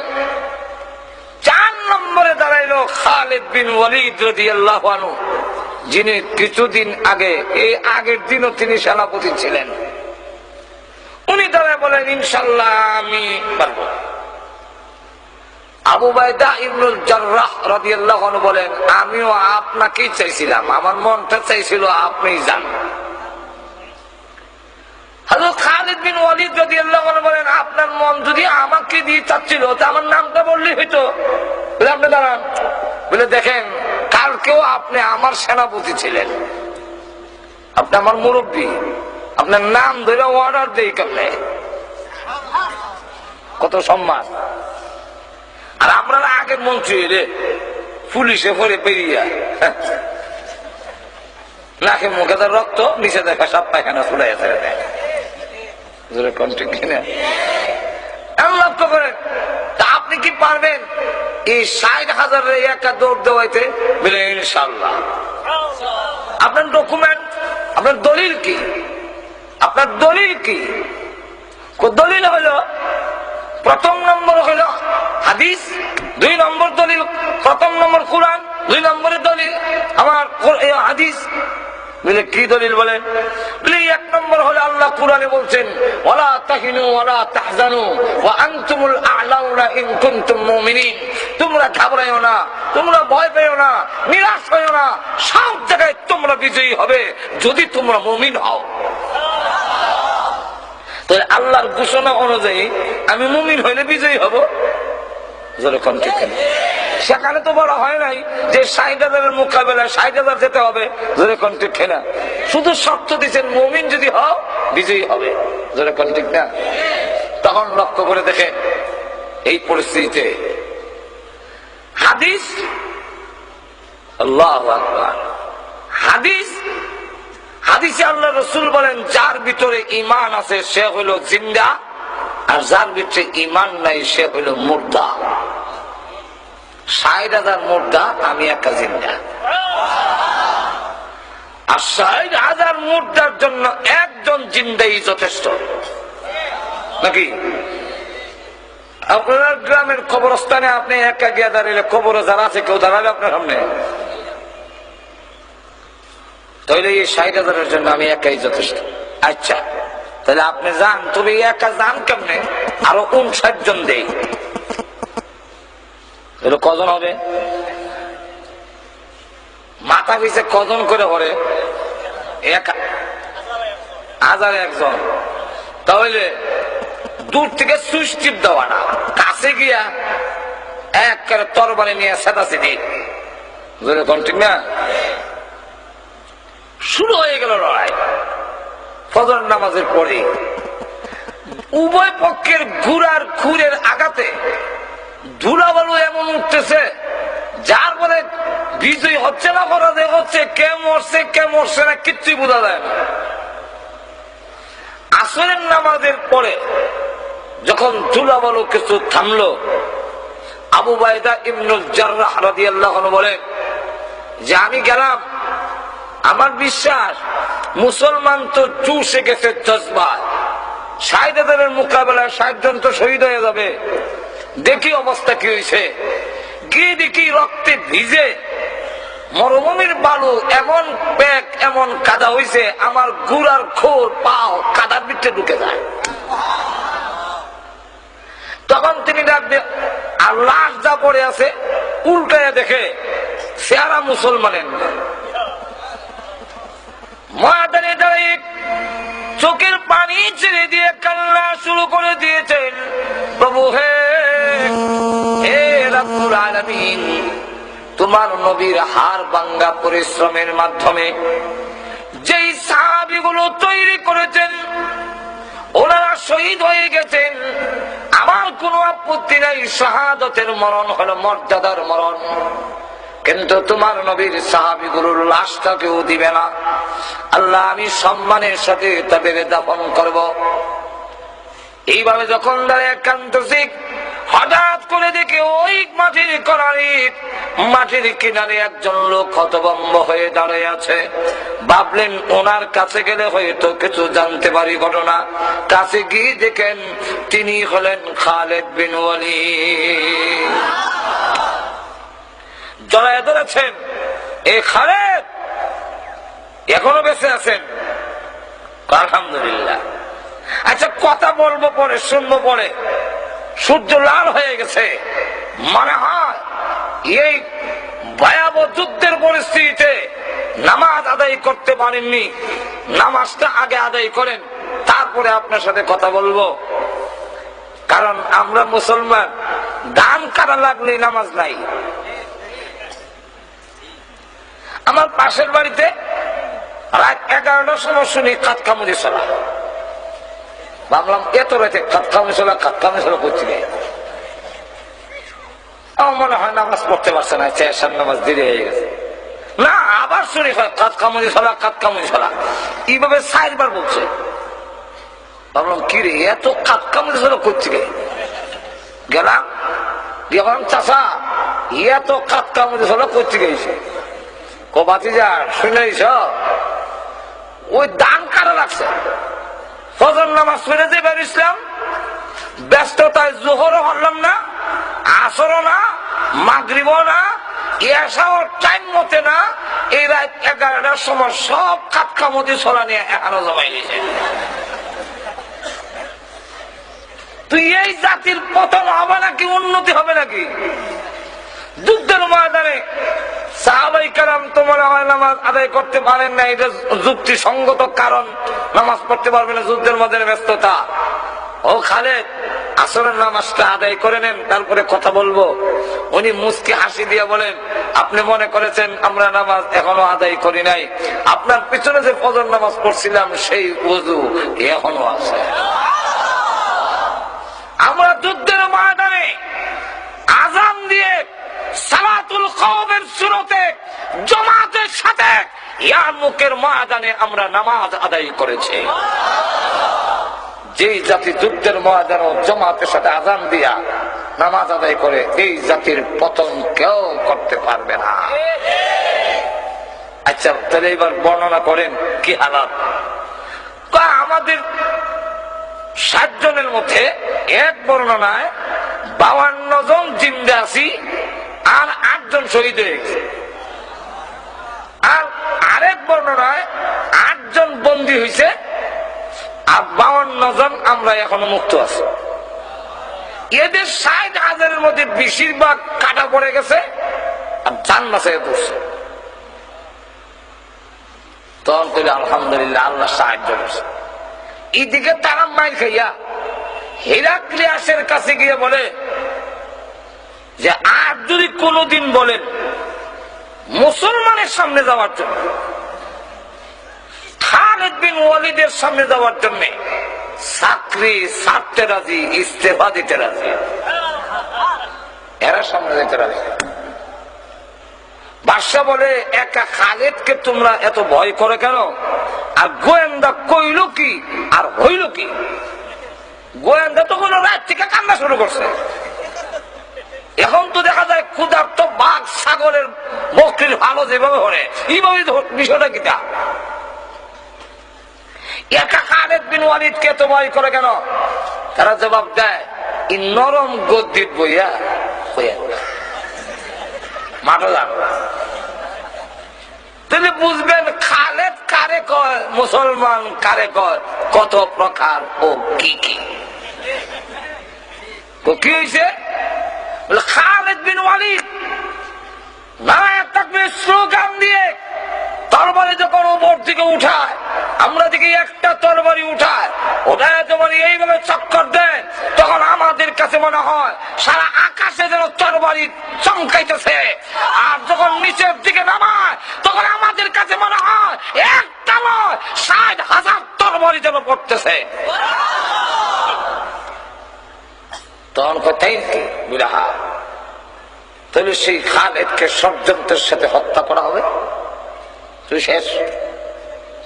৪ নম্বরে দাঁড়াইলো খালিদ বিন ওয়ালিদ রাদিয়াল্লাহু আনহু, যিনি কিছুদিন আগে, এই আগের দিনও তিনি সেনাপতি ছিলেন। উনি দাঁড়ায় বলেন, ইনশাআল্লাহ আমি পারবো। আবু বাইদা ইবনুল জাররাহ রাদিয়াল্লাহু আনহু বলেন, আমিও আপনাকেই চাইছিলাম, আমার মনটা চাইছিল আপনিই যান। হযরত খালিদ বিন ওয়ালিদ রাদিয়াল্লাহু আনহু বলেন, আপনার মন যদি আমাকে দিয়ে চাচ্ছিল তা আমার নামটা বললেই হইতো। বলে আপনি দাঁড়ান, বলে দেখেন কালকেও আপনি আমার সেনাপতি ছিলেন, আপনি আমার মুরব্বী, আপনার নাম ধরে অর্ডার দেই কেমনে, কত সম্মান। আর আমরা আগে মন্ত্রী রে পুলিশে ভরে পেরিয়া নাকে মুখে তার রক্ত, নিচে দেখা সব পায়খানা ফুলাই ছেড়ে দেয়। আপনি কি পারবেন এই ৬০,০০০ একা দৌড় দেওয়াইতে? বলে ইনশাআল্লাহ। আপনার ডকুমেন্ট, আপনার দলিল কি? আপনার দলিল কি? দলিল হলো প্রথম নম্বর হলো হাদিস, ২ নম্বর দলিল, প্রথম নম্বর কুরআন, ২ নম্বরের দলিল আমার হাদিস। বলে কি দলিল বলেন? বলে ১ নম্বর হলো আল্লাহ কুরআনে বলছেন, ওয়ালা তাহিনু ওয়ালা তাহজানু ওয়া আনতুমুল আ'লাউনা ইন কুনতুম মুমিনিন। তোমরা ঘাবড়াইও না, তোমরা ভয় পেও না, নিরাশ হইও না, সব জায়গায় তোমরা বিজয়ী হবে যদি তোমরা মুমিন হও। তাহলে আল্লাহর ঘোষণা অনুযায়ী আমি মুমিন হইলে বিজয়ী হব। সেখানে তো বলা হয় নাই যে ৬০,০০০ মোকাবেলায় ৬০,০০০ যেতে হবে, জোরে কোন ঠিক না? শুধু শর্ত দিচ্ছেন মুমিন যদি হও বিজয়ী হবে, জোরে কোন ঠিক না? তখন লক্ষ্য করে দেখেন এই পরিস্থিতিতে হাদিস, আল্লাহু আকবার, হাদিসে আল্লাহ রাসূল বলেন, যার ভিতরে ঈমান আছে সে হলো জিন্দা, আর যার ভিতরে ঈমান নাই সে হলো মুর্দা। ৬০,০০০ মুর্দা, আমি একা জিন্দা। আর ৬০,০০০ মুর্দার জন্য একজন জিন্দাই যথেষ্ট নাকি? আপনার গ্রামের কবরস্থানে আপনি একা গিয়ে দাঁড়ালে কবরে যারা আছে কেউ দাঁড়াবে আপনার সামনে? তাহলে এই ৬০,০০০ জন্য আমি একাই যথেষ্ট। আচ্ছা তাহলে আপনি যান, তবে একা যান কেমনে? আরো ৫৯ জন দেই, কজন হবে? মাথা পিছে কজন করে পড়ে? ১,০০০ জন। তাহলে দূর থেকে সুইচ টিপ দেওয়া না, কাছে গিয়া এক তরবারি নিয়ে সেটাছেটি, ঠিক না? শুরু হয়ে গেল লড়াই। ফজর নামাজের পরে উভয় পক্ষের ঘুরার খুরের আঘাতে ধুলাবালু এমন উঠতেছে যার বলে বিজয় হচ্ছে না পরাজয় হচ্ছে, কে মরছে না কিচ্ছুই বোঝা যায় না। আসরের নামাজের পরে যখন ধুলাবালু কিছু থামলো, আবু বাইদা ইবনুল জাররাহ রাদিয়াল্লাহু আনহু বলেন যে আমি গেলাম, আমার বিশ্বাস মুসলমান তো চুষে গেছে জজবা, ৬০,০০০ মোকাবেলায় ৬০ জন তো শহীদ হয়ে যাবে। দেখি অবস্থা কি হয়েছে, গিয়ে দেখি রক্তে ভিজে মরুভূমির বালু এমন প্যাক, এমন কাদা হয়েছে, আমার গুড়ার খোর পাও কাদার ভিতরে ঢুকে যায়। তখন তিনি ডাকবে, আর লাশ যা পড়ে আছে উল্টায় দেখে চেহারা মুসলমানের না। ময়দানে দাঁড়িয়ে চোখের পানি ছেড়ে দিয়ে কান্না শুরু করে দিয়েছেন, প্রভু হে রব্বুল আলামিন, তোমার নবীর হাড় ভাঙ্গা পরিশ্রমের মাধ্যমে যেই সাহাবীগুলো তৈরি করেছেন ওনারা শহীদ হয়ে গেছেন, আমার কোনো আপত্তি নাই, শাহাদাতের মরণ হলো মর্যাদার মরণ, কিন্তু তোমার নবীর সাহাবীগুলোর লাশটা কেউ দিবে না। আল্লাহ, আমি সম্মানের সাথে তাদের দাফন করব। এইভাবে যখন দাঁড়িয়ে কাঁদতেছি, হঠাৎ করে দেখে ওই মাটির কিনারে একজন লোক হতভম্ব হয়ে দাঁড়িয়ে আছে। ভাবলেন ওনার কাছে গেলে হয়তো কিছু জানতে পারি ঘটনা। কাছে গিয়ে দেখেন তিনি হলেন খালিদ বিন ওয়ালিদ। জড়ায় ধরেছেন, এই খালিদ এখনো বেঁচে আছেন? আলহামদুলিল্লাহ। আচ্ছা কথা বলবো পরে, শুনবো পরে। সূর্য লাল হয়ে গেছে, মনে হয় এই ভয়াবহ যুদ্ধের পরিস্থিতিতে নামাজ আদায় করতে পারেননি, নামাজটা আগে আদায় করেন, তারপরে আপনার সাথে কথা বলবো। কারণ আমরা মুসলমান, দান কাটা লাগলেই নামাজ নাই। আমার পাশের বাড়িতে রাত 11টার সময় শুনি কাতকামুদি চলা। ভাবলাম এত রাতে কাতকামুদি চলা করছি আমার মনে হয় নামাজ পড়তে পারছে না, চেয়ার নামাজ দেরি হয়ে গেছে। না, আবার শুনি কাতকামুদি চলা এইভাবে 4 বার বলছে। ভাবলাম কি রে, এত কাতকামুদি চলা করছি গেলাম চাষা এত কাতকামুদি চলা করছি গেছে। বাতিজা শুনেছ, ওই দান কারা লাগছে। ফজর নামাজ পড়ে যে বের ইসলাম, ব্যস্ততায় জোহরও হলাম না, আসরও না, মাগরিবও না, এসাও টাইম মতে না। এই রাত 11টার সময় সব কাতকামুদি ছড়া নিয়ে এখানে জমাই দিয়েছে। তুই এই জাতির পতন হবে নাকি উন্নতি হবে নাকি? যুদ্ধের ময়দানে সাহাবায়ে কেরাম তো মনে হয় নামাজ আদায় করতে পারেন না, এটা যুক্তিসঙ্গত কারণ। নামাজ পড়তে পারবে না, যুদ্ধের মধ্যে ব্যস্ততা। ও খালেদ, আসরের নামাজটা আদায় করে নেন, তারপরে কথা বলবো। উনি মুস্কি হাসি দিয়ে বলেন, আপনি মনে করেছেন আমরা নামাজ এখনো আদায় করি নাই? আপনার পিছনে যে ফজর নামাজ পড়ছিলাম সেই ওযু এখনো আছে। আমরা যুদ্ধের ময়দানে আযান দিয়ে সালাতুল খাওফের সুরতে জামাতের সাথে ইয়ারমুকের ময়দানে আমরা নামাজ আদায় করেছি। যেই জাতি যুদ্ধের ময়দানে জামাতের সাথে আযান দিয়া নামাজ আদায় করে, এই জাতির পতন কেউ করতে পারবে না। আচ্ছা, তাহলে এবার বর্ণনা করেন কি হালাত। আমাদের 60 জনের মধ্যে এক বর্ণনায় 52 জন জিন্দা আছি, আর 8 জন শহীদ হয়ে গেছে। আর আরেক বর্ণনায় 8 জন বন্দী হয়েছে, আর 52 জন আমরা এখনো মুক্ত আছি। এদের 60,000-এর মধ্যে বেশিরভাগ কাটা পড়ে গেছে আর জান্নাতে পড়ছে। তখন কইলে আলহামদুলিল্লাহ, আল্লাহ সাহায্য করছে। এদিকে তারা মাইর খাইয়া হেরাক্লিয়াসের কাছে গিয়ে বলে যে আর যদি কোনদিন বলেন মুসলমানের সামনে যাওয়ার জন্য, খালিদ বিন ওয়ালিদের সামনে যাওয়ার জন্য চাকরি ছাড়তে রাজি, ইস্তেফা দিতে রাজি, এরা সামনে যেতে রাজি। বাদশা বলে, একা খালিদকে তোমরা এত ভয় করে কেন? আর গোয়েন্দা কইল কি আর হইল কি? গোয়েন্দা তো কোন রাত থেকে কান্না শুরু করছে। এখন তো দেখা যায় ক্ষুধার্ত বাঘ ছাগলের বকরির ভালো যেভাবে হরে, এইভাবে বিষয়টা কিটা। একা খালিদ বিন ওয়ালিদকে এত ভয় করে কেন? তারা জবাব দেয়, এই নরম গদ্দিত বইয়া মাঠে যান। তাহলে বুঝবেন খালেদ কারে কয়, মুসলমান কারে কয়, কত প্রকার ও কি কি। কি হয়েছে? খালিদ বিন ওয়ালিদ নারায়ে তাকবীর স্লোগান দিয়ে তরবারি যখন উপর দিকে উঠায়, আমরা দিকে একটা তরবারি উঠায়, ওটায় যখন এইভাবে চক্কর দেয়, তখন আমাদের কাছে মনে হয় সারা আকাশে যেন তরবারি চমকাইতেছে। আর যখন নিচের দিকে নামায়, তখন আমাদের কাছে মনে হয় একটা নয় 60,000 তরবারি যেন পড়তেছে। তখন কোথায় কি বিরাহা, তাহলে সেই খালিদকে ষড়যন্ত্রের সাথে হত্যা করা হবে। তুই শেষ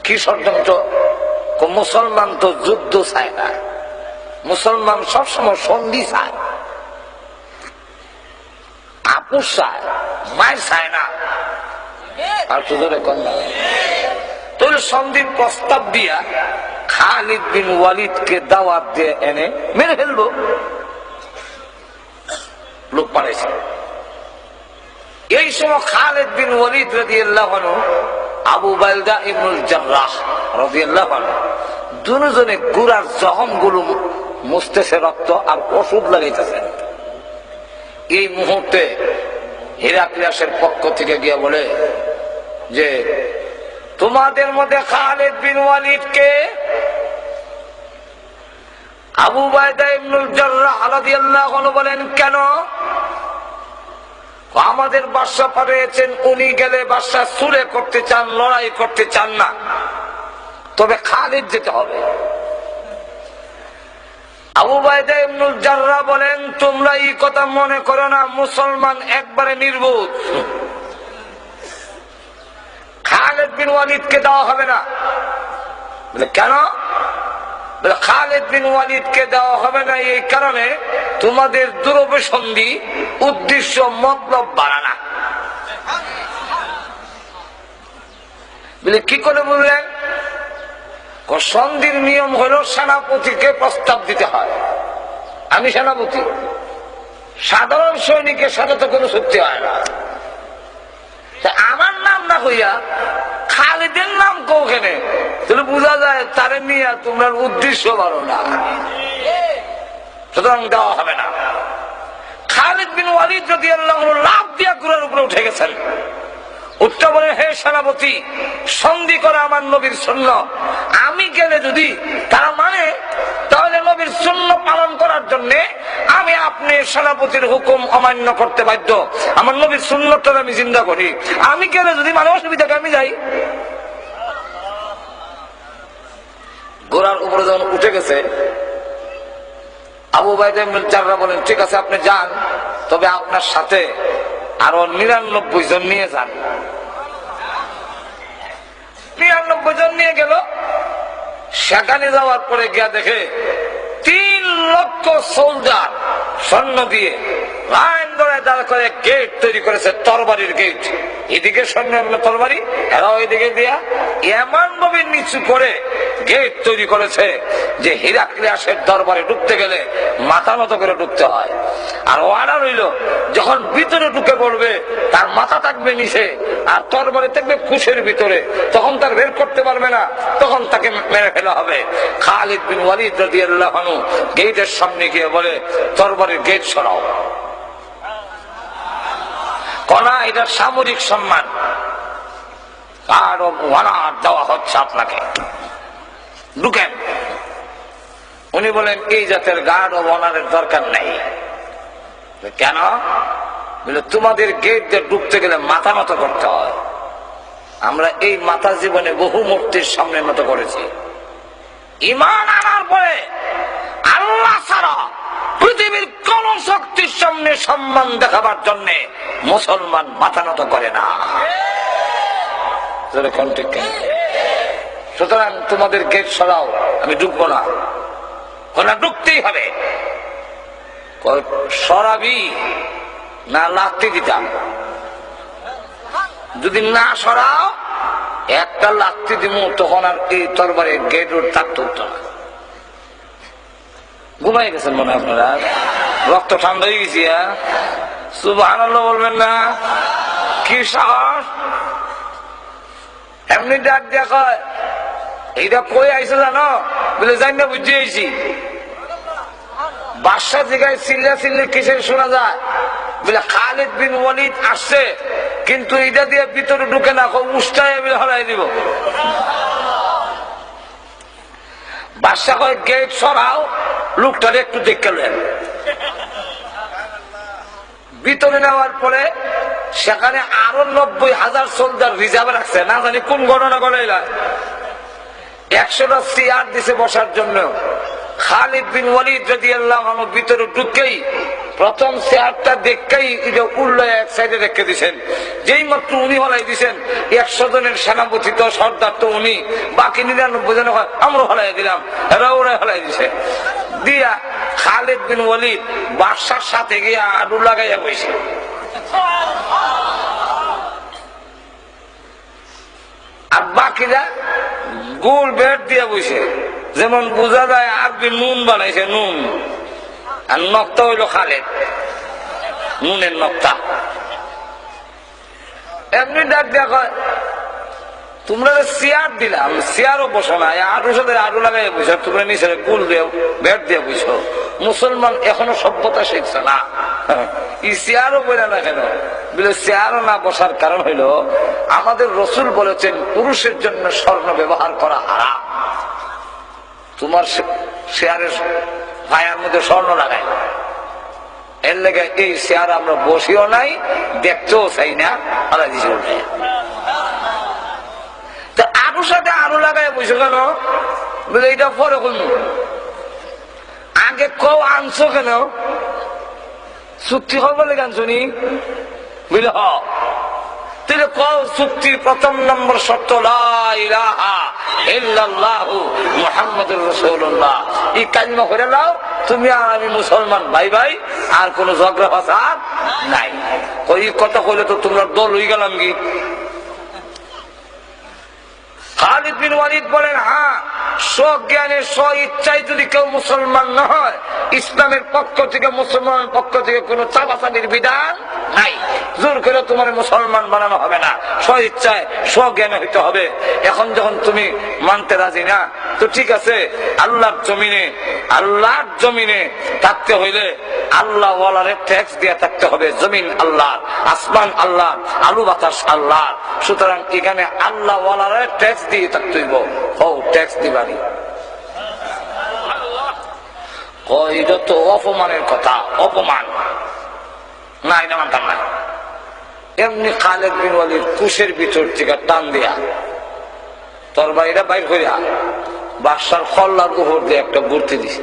কি ষড়যন্ত্র? মুসলমান তো যুদ্ধ চায় না, মুসলমান সবসময় সন্ধি চায়, আপুস চায়, মায়ের চায় না। আর তোদের কন্যা তাহলে সন্ধির প্রস্তাব দিয়া খালিদ বিন ওয়ালিদকে দাওয়াত দিয়ে এনে মেরে ফেলবো। লোক পাঠাইছে। এই সময় খালিদ বিন ওয়ালিদ রাদিয়াল্লাহু আনহু, আবু বাইদা ইবনুল জাররাহ রাদিয়াল্লাহু আনহু দুজনে গুড়ার জখম গুলো মুছতেছে, রক্ত আর ওষুধ লাগাইতেছেন। এই মুহূর্তে হিরাক্লিয়াসের পক্ষ থেকে গিয়ে বলে যে তোমাদের মধ্যে খালিদ বিন ওয়ালিদকে আবু উবাইদা ইবনুল জাররাহ রাদিয়াল্লাহু আনহু বলেন, কেন? আমাদের বাদশা পাঠিয়েছেন, উনি গেলে বাদশা সুরে করতে চান, লড়াই করতে চান না, তবে খালিদ যেতে হবে। আবু উবাইদা ইবনুল জাররাহ বলেন, তোমরা এই কথা মনে করো না, মুসলমান একবারে নির্বোধ, খালিদ বিন ওয়ালিদকে দেওয়া হবে না। বলে কেন? বলে খালিদ বিন ওয়ালিদকে দেওয়া হবে না এই কারণে তোমাদের দুরভিসন্ধি উদ্দেশ্য মতলব বাড়ানা। বলে কি করে বললেন? সন্ধির নিয়ম হলো সেনাপতিকে প্রস্তাব দিতে হয়, আমি সেনাপতি, সাধারণ সৈনিকের সাথে তো কোনো চুক্তি হয় না। আমার নাম না কইয়া খালিদের নাম কোখানে, তাহলে বোঝা যায় তারে নিয়ে তোমরা উদ্দেশ্য পারো না, সুতরাং দেওয়া হবে না। খালিদ বিন ওয়ালিদ রাদিয়াল্লাহু আনহু লাফ দিয়া ঘোড়ার উপরে উঠে গেছেন, উঠতে বলে, হে সেনাপতি, সন্ধি করা আমার নবীর সুন্নাত, আমি গেলে যদি তারা মানে তাহলে নবীর সুন্নাত পালন করার জন্য আমি আপনি সেনাপতির হুকুম অমান্য করতে বাধ্য। আমার নবীর সুন্নাতটা আমি জিন্দা করি, আমি গেলে যদি মানে অসুবিধাকে আমি যাই। ঘোড়ার উপরে যখন উঠে গেছে, আবু উবাইদা ইবনুল জাররাহ বলেন, ঠিক আছে আপনি যান, তবে আপনার সাথে আরো 99 জন নিয়ে যান। 99 জন নিয়ে গেল। সেখানে যাওয়ার পরে গিয়া দেখে 3 লক্ষ সোলজার সৈন্য দিয়ে লাইন ধরে দাঁড় করে গেট তৈরি করেছে, তরবারির গেট। এদিকে সৈন্য তরবারি, এরাও এদিকে দিয়া এমন ভাবে নিচু করে গেট তৈরি করেছে যে হিরাক্লিয়াসের দরবারে ঢুকতে গেলে মাথা নত করে ঢুকতে হয়। আর ওয়ারা রইল, যখন ভিতরে ঢুকে পড়বে তার মাথা থাকবে নিচে আর তরবারি থাকবে কুশের ভিতরে, তখন তার বের করতে পারবে না, তখন তাকে মেরে ফেলা হবে। খালিদ বিন ওয়ালিদ রাদিয়াল্লাহু আনহু গেটের সামনে গিয়ে বলে, তরবারির গেট সরাও। কনা এটা সামরিক সম্মান, গার্ড অফ অনার দেওয়া হচ্ছে আপনাকে, ঢুকেন। উনি বলেন, এই জাতের গার্ড অফ অনারের দরকার নেই। কেন? বলে তোমাদের গেট দিয়ে ঢুকতে গেলে মাথা নত করতে হয়, আমরা এই মাথা জীবনে বহু মূর্তির সামনে নত করেছি। ঈমান আনার পরে আল্লাহ ছাড়া পৃথিবীর কোন শক্তির সামনে সম্মান দেখাবার জন্য মুসলমান মাথা নত করে না। সুতরাং তোমাদের গেট সরাও, আমি ঢুকবো না। কোনা ঢুকতেই হবে। সরাবি না লাথি দিতাম, যদি না সরাও একটা লাথি দিব, তখন আর এই তরবারে গেট থাকতে হতো না। ঘুমাই গেছেন মনে হয় আপনারা, রক্ত ঠান্ডা হয়ে গেছি। সুবহানাল্লাহ বলবেন না? কি সাহস! এমনি ডাক দিয়া কয়, এইটা কই আইসে জানো? বলে জানি না, বুঝে আইছি। বাদশা জায়গায় চিল্লা চিল্লি কিসের শোনা যায়? বলে খালিদ বিন ওয়ালিদ আসছে, কিন্তু এইটা দিয়ে ভিতরে ঢুকে না, উস্তায় হলাই দিব। বাদশা কয়, গেট সরাও, লোকটারে একটু দেখলেন। ভিতরে নেওয়ার পরে সেখানে আরো 90,000 সোলজার রিজার্ভে রাখছে, না জানি কোন ঘটনা ঘটাইলা। 100টা চেয়ার দিছে বসার জন্য। খালিদ বিন ওয়ালিদ রাদিয়াল্লাহু আনহু ভিতরে ঢুকেই প্রথম চেয়ারটা দেখেই এটা উল্টো এক সাইডে রেখে দিয়েছেন। যেই মাত্র উনি হলাই দিয়েছেন, 100 জনের সেনাপতি তো সর্দার তো উনি, বাকি 99 জন আমরা হলাই দিলাম, এরা ওরা হলাই দিছে। দিয়া খালিদ বিন ওয়ালিদ বাদশার সাথে গিয়ে আডু লাগাইয়া বসে। আর বাকিরা গোল বেড দিয়ে বসে, যেমন বোঝা যায় আরবি নুন বানাইছে, নুন। আর নক্তা হইল খালিদ, নুনের নক্তা। এমনি ডাক দেখা, তোমরা চেয়ার দিলাম, চেয়ারও বসো না, আটুর সাথে আটু লাগাই বসো, তোমরা নিচে গোল দিয়ে বেড দিয়ে বসো। মুসলমান এখনো সভ্যতা শিখছে না, চেয়ারও বলে না কেন? বলে চেয়ারও না বসার কারণ হইল আমাদের রসুল বলেছেন পুরুষের জন্য স্বর্ণ ব্যবহার করা হারাম। তোমার চেয়ারের পায়ের মধ্যে স্বর্ণ লাগাই, এর লেগে এই চেয়ার আমরা বসিও নাই, দেখতেও চাই না। আরো সাথে আরো লাগাই বসে কেন? বলে এটা পরে করবো, আগে কও আনছো কেন? চুক্তি হবে বলে গান শুনি বুঝলে হ তাহলে কও চুক্তির প্রথম নম্বর শর্ত লা ইলাহা ইল্লাল্লাহু মুহাম্মাদুর রাসূলুল্লাহ। এই কালিমা করে নাও, তুমি আর আমি মুসলমান ভাই ভাই, আর কোন ঝগড়া ফাসাদ নাই। ওই কথা কইলে তো তোমরা দল হয়ে গেলাম কি? খালিদ বিন ওয়ালিদ বলেন, হ্যাঁ, স্বজ্ঞানে স্ব ইচ্ছায় যদি কেউ মুসলমান না হয়, ইসলামের পক্ষ থেকে মুসলমানের পক্ষ থেকে কোনো চাপাচাপির বিধান নাই। জোর করে তোমার মুসলমান বানানো হবে না, স্ব ইচ্ছায় স্বজ্ঞানে হইতে হবে। এখন যখন তুমি মানতে রাজি না, তো ঠিক আছে, আল্লাহর জমিনে থাকতে হইলে আল্লাহ ওয়ালারে ট্যাক্স দিয়ে থাকতে হবে। জমিন আল্লাহ, আসমান আল্লাহ, আলু বাতাস আল্লাহ। সুতরাং এখানে আল্লাহ ওয়ালারে ট্যাক্স দিয়ে থাকতে হইব। ট্যাক্স দিবানি, এটা তো অপমানের কথা, অপমান না, এটা মানতাম না। এমনি খালিদ বিন ওয়ালিদ কুশের ভিতর থেকে টান দিয়া তরবারিটা বাইর করিয়া বাদশার খল্লার উপর দিয়ে একটা বুর্তি দিছে,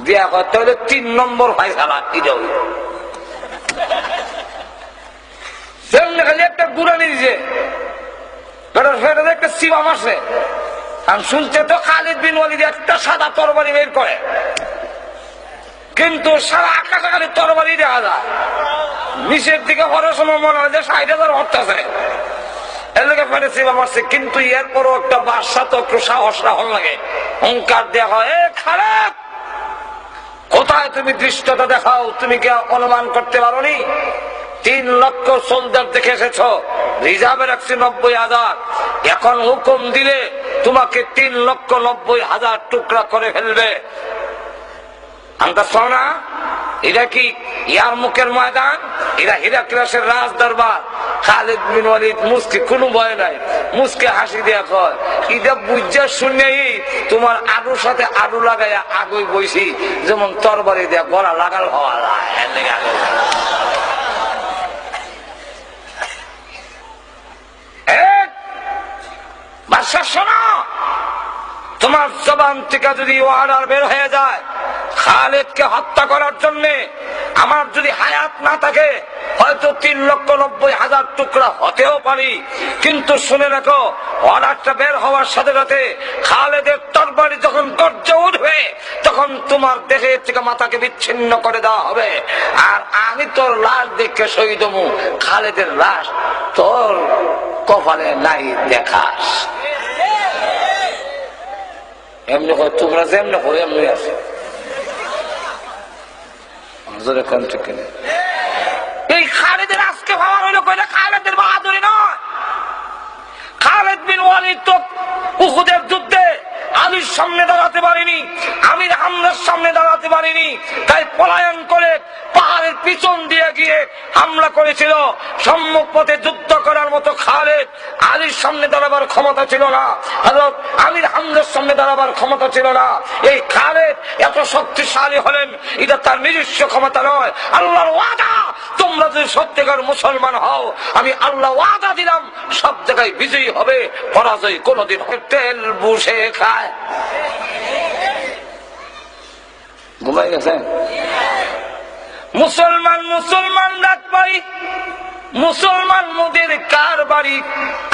দিয়া করতে হলে 3 নম্বর ফায়সালা। এটাও খালি একটা গুড়ানি দিছে, একটা সিবা মারছে। আমি শুনছে তো খালিদ বিন ওয়ালিদ একটা সাদা তরবারি বের করে, কিন্তু সারা আকাশে খালি তরবারি দেখা যায়। নিচের দিকে হওয়ার সময় মনে হয় যে 60,000 হচ্ছে, এর লোকে ফেলে সিবা মারছে। কিন্তু এরপরও একটা বাদশা তো একটু সাহস রাখল লাগে, হুঙ্কার দেওয়া হয়, খারাপ কোথায় তুমি দৃষ্টতা দেখাও, তুমি কি অনুমান করতে পারোনি? 3 লক্ষ সোলজার দেখে এসেছ, রিজার্ভে রাখছি 90,000। এখন হুকুম দিলে তোমাকে 3,90,000 টুকরা করে ফেলবে। আমরা শোনা, এটা কি ইয়ার মুখের ময়দান? এরা হিরাক্লিয়াসের রাজ দরবার। খালিদ বিন ওয়ালিদ মুস্কি, কোনো ভয় নাই, মুস্কে হাসি দিয়া কয়, এটা বুঝা শুনেই তোমার আলুর সাথে আলু লাগাইয়া আগুই বইছি, যেমন তরবারি দিয়া গলা লাগাল হওয়া যায়। বাদশা শোনো, তোমার জবান থেকে যদি অর্ডার বের হয়ে যায় খালিদকে হত্যা করার জন্য, আমার যদি হায়াত না থাকে, হয়তো 3,90,000 টুকরা হতেও পারি, কিন্তু শুনে রাখো, অর্ডারটা বের হওয়ার সাথে সাথে খালেদের তরবারি যখন গর্জে উঠবে, তখন তোমার দেহের থেকে মাথাকে বিচ্ছিন্ন করে দেওয়া হবে। আর আমি তোর লাশ দেখে শহীদ হবো, খালেদের লাশ তোর কপালে নাই দেখাস। এমনি করে তোমরা যেমনি করে এমনি আছে। এই খালিদের আজকে ভাবা হইল কইলে খালিদের বাহাদুরি নয়। খালিদ বিন ওয়ালিদ তো উহুদের যুদ্ধে আলীর সামনে দাঁড়াতে পারিনি, আমির হামজার সামনে দাঁড়াতে পারিনি, তাই পলায়ন করে পাহাড়ের পিছন দিয়ে গিয়ে হামলা করেছিল। সম্মুখ পথে যুদ্ধ করার মতো খালিদ আলীর সামনে দাঁড়াবার ক্ষমতা ছিল না, হযরত আমির হামজার সামনে দাঁড়াবার ক্ষমতা ছিল না। এই খালিদ এত শক্তিশালী হলেন, এটা তার নিজস্ব ক্ষমতা নয়, আল্লাহর ওয়াদা। তোমরা যদি সত্যিকার মুসলমান হও, আমি আল্লাহ ওয়াদা দিলাম সব জায়গায় বিজয়ী হবে, পরাজয় কোনদিন। তেল বুঝে খায়, ঘুমাই গেছে। মুসলমান মুসলমান ডাক পাই, মুসলমান মোদের কার বাড়ি,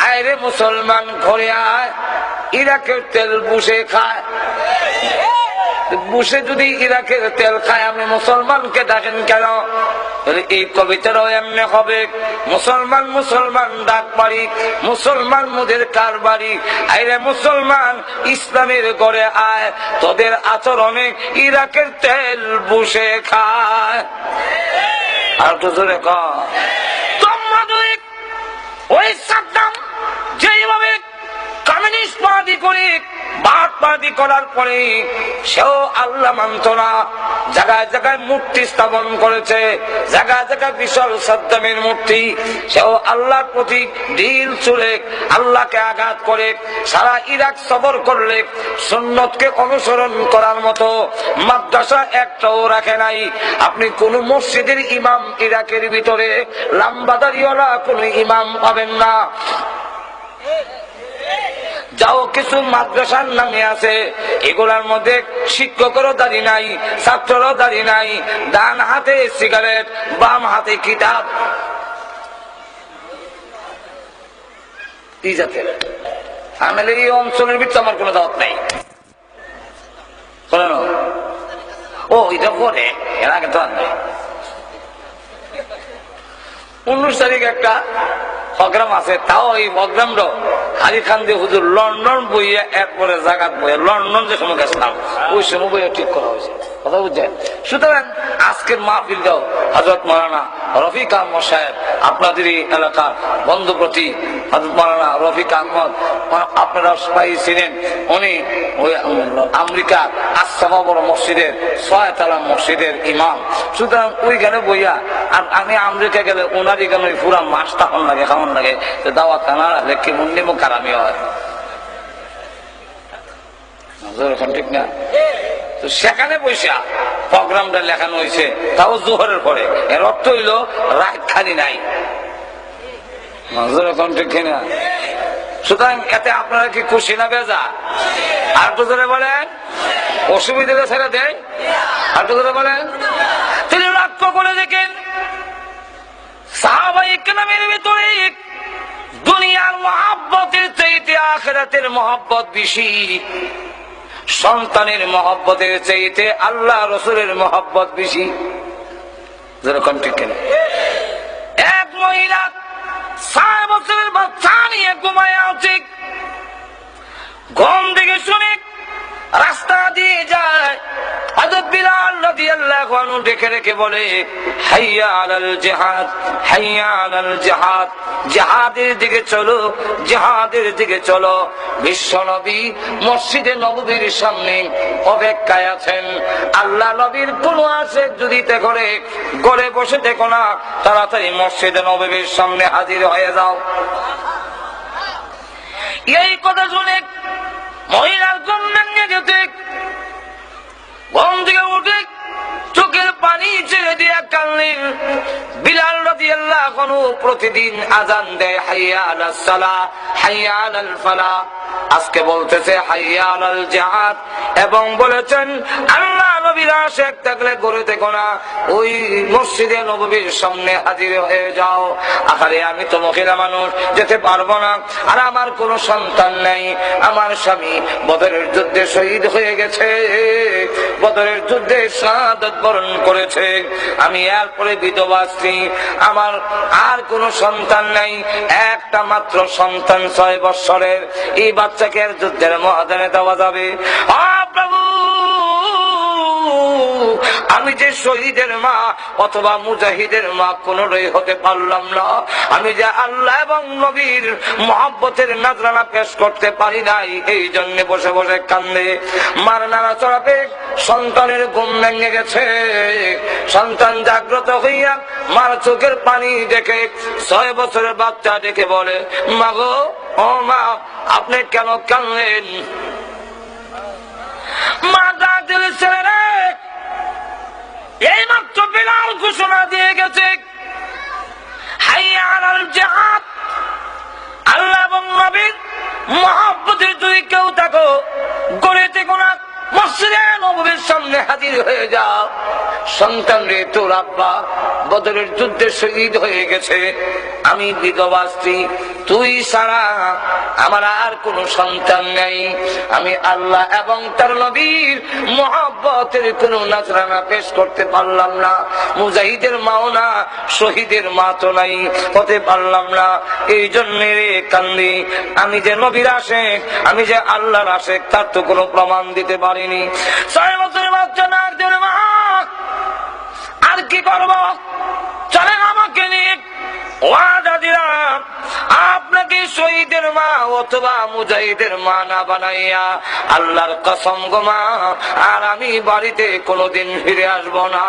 আয়রে মুসলমান ঘরে আয়, ইরাকের তেল বুঝে খায়। বুঝে যদি ইরাকের তেল খায়, আমি মুসলমানকে ডাকেন কেন? এই কবিতারও এমনি হবে, মুসলমান মুসলমান ডাক বাড়ি, মুসলমান মোদের কার বাড়ি, আইরে মুসলমান ইসলামের ঘরে আয়, তোদের আচরণে ইরাকের তেল বুঝে খায়। আর তো জোরে কর, তোমরা দুই ওই সাদ্দাম যেইভাবে কমিউনিস্ট পার্টি করে বাদ পার্টি করার পরে সেও আল্লাহ মানত না, জায়গায় জায়গায় মূর্তি স্থাপন করেছে, জায়গায় জায়গায় বিশাল সাদ্দামের মূর্তি, সেও আল্লাহর প্রতি ঢিল ছুড়ে আল্লাহকে আঘাত করে সারা ইরাক সফর করলে সুন্নতকে অনুসরণ করার মতো মাদ্রাসা একটাও রাখে নাই। আপনি কোন মসজিদের ইমাম ইরাকের ভিতরে লম্বা দাড়িওয়ালা কোন ইমাম পাবেন না। যাও কিছু মাদ্রাসার নামে আছে, এগুলার মধ্যে শিক্ষকেরও দাড়ি নাই, ছাত্রেরও দাড়ি নাই, ডান হাতে সিগারেট, বাম হাতে কিতাব। এই জাতের আমেলে এই অঞ্চলের ভিতরে আমার কোনো দাওয়াত নাই। ও এটা করে এর আগে তো আর নাই। 19 তারিখ একটা প্রোগ্রাম আছে, তাও এই প্রোগ্রামটা হাজি খান দিয়ে হুজুর লন্ডন বইয়া এরপরে জায়গা বইয়া লন্ডন যে সময় গেছিলাম ওই সময় বইয়া ঠিক করা হয়েছে, কথা বুঝছেন। সুতরাং আজকের মাহফিলটাও হযরত মাওলানা রফিক আহমদ সাহেব, আপনাদের এলাকার বন্ধুপ্রতি হযরত মাওলানা রফিক আহমদ, আপনারা সবাই ছিলেন, উনি ওই আমেরিকা আশরাফা বড় মসজিদের 6 তালা মসজিদের ইমাম। সুতরাং ওইখানে বইয়া, আর আমি আমেরিকা গেলে ওনার এখানে পুরা মাস তখন লাগে, কেমন লাগে, দাওয়াত খানা রাখলে কেমন নেমো কারামি হয়, ঠিক না? তো সেখানে বৈশা প্রোগ্রামটা লেখানো হয়েছে, তাও জোহরের পরে। এর অর্থ হইল রাত খালি নাই, ঠিক না? সুতরাং এতে আপনারা কি খুশি না বেজা? আর একটু ধরে বলেন, অসুবিধা ছেড়ে দেয়। আর একটু ধরে বলেন, তিনি লক্ষ্য করে দেখেন সাহাবায়ে কেরামের ভিতরে দুনিয়ার মহব্বতের চাইতে আখিরাতের মহব্বত বেশি, সন্তানের মহব্বতের চাইতে আল্লাহ রসুলের মহব্বত বেশি। যেরকম ঠিক কিনা? এক মহিলা 6 বছরের বাচ্চা নিয়ে ঘুমায় আছে, ঘুম থেকে শুনে রাস্তা দিয়ে যায়, হযরত বিলাল রাদিয়াল্লাহু আনহু ডেকে রেখে বলে, হাইয়া আলাল জিহাদ, হাইয়া আলাল জিহাদ, জিহাদের দিকে চলো, জিহাদের দিকে চলো। বিশ্বনবী মসজিদে নববীর সামনে অপেক্ষায় আছেন। আল্লাহ নবীর কোন আশেক যদি করে ঘরে বসে দেখো না, তাড়াতাড়ি মসজিদে নববীর সামনে হাজির হয়ে যাও। এই কথা শুনে মহিলার ঘুম ভেঙে গেছে, ঘুম থেকে উঠে চোখের পানি ছেড়ে দিয়ে কাঁদলেন। বিলাল রাদিয়াল্লাহু আনহু প্রতিদিন আযান দেয়, হাইয়া আলাস সালাহ, হাইয়া আলাল ফালাহ। আজকে বলতেছে হাইয়া আলাল জিহাদ, এবং বলেছেন আল্লাহ নবীর আশিক থাকলে ঘরে দেখো না, ওই মসজিদে নববীর সামনে হাজির হয়ে যাও। আরে আমি তো মহিলা মানুষ, যেতে পারবো না, আর আমার কোনো সন্তান নেই, আমার স্বামী বদরের যুদ্ধে শহীদ হয়ে গেছে, বদরের যুদ্ধে শাহাদাত বরণ করেছে, আমি এরপরে বিধবা স্ত্রী, আমার আর কোনো সন্তান নাই, একটা মাত্র সন্তান 6 বৎসরের। এই বাচ্চাকে আর যুদ্ধের ময়দানে দেওয়া যাবে? প্রভু, আমি যে শহীদের মা অথবা মুজাহিদের মা কোনটাই হতে পারলাম না, আমি যে আল্লাহ এবং নবীর মহব্বতের নাজরানা পেশ করতে পারি নাই, এই জন্য বসে বসে কান্দে। মার নানা চড়াতে সন্তানের ঘুম ভেঙে গেছে, সন্তান জাগ্রত হইয়া মার চোখের পানি দেখে 6 বছরের বাচ্চা দেখে বলে, মা গো, ও মা, আপনি কেন কাঁদলেন? মা ডাক দিলে, ছেলে, এই মাত্র বিলাল ঘোষণা দিয়ে গেছে, হাইয়া আলাল জিহাদ, আল্লাহ এবং নবীর মহব্বতের যদি কেউ থাকো, গড়ে থেকো না, মসজিদে নববীর সামনে হাজির হয়ে যাও। সন্তান রে, তোর আব্বা বদরের যুদ্ধে শহীদ হয়ে গেছে, আমি বিধবা স্ত্রী, তুই ছাড়া আমার আর কোন সন্তান নেই, আমি আল্লাহ এবং তার নবীর মহব্বতের কোন নাজরানা পেশ করতে পারলাম না, মুজাহিদের মাও না, শহীদের মা তো নাই, হতে পারলাম না, এই জন্য রে কান্দি। আমি যে নবীর আশেক, আমি যে আল্লাহর আশেক, তার তো কোনো প্রমাণ দিতে পারিনি। 6 বছরের বাচ্চা না, মা আর কি করব, চলেন আমাকে নিয়ে ওয়াদা দিলাম, আপনাকে আমাকে শহীদের মা অথবা মুজাহিদের মা না বানাইয়া আল্লাহর কসম গো মা আর আমি বাড়িতে কোনোদিন ফিরে আসবো না।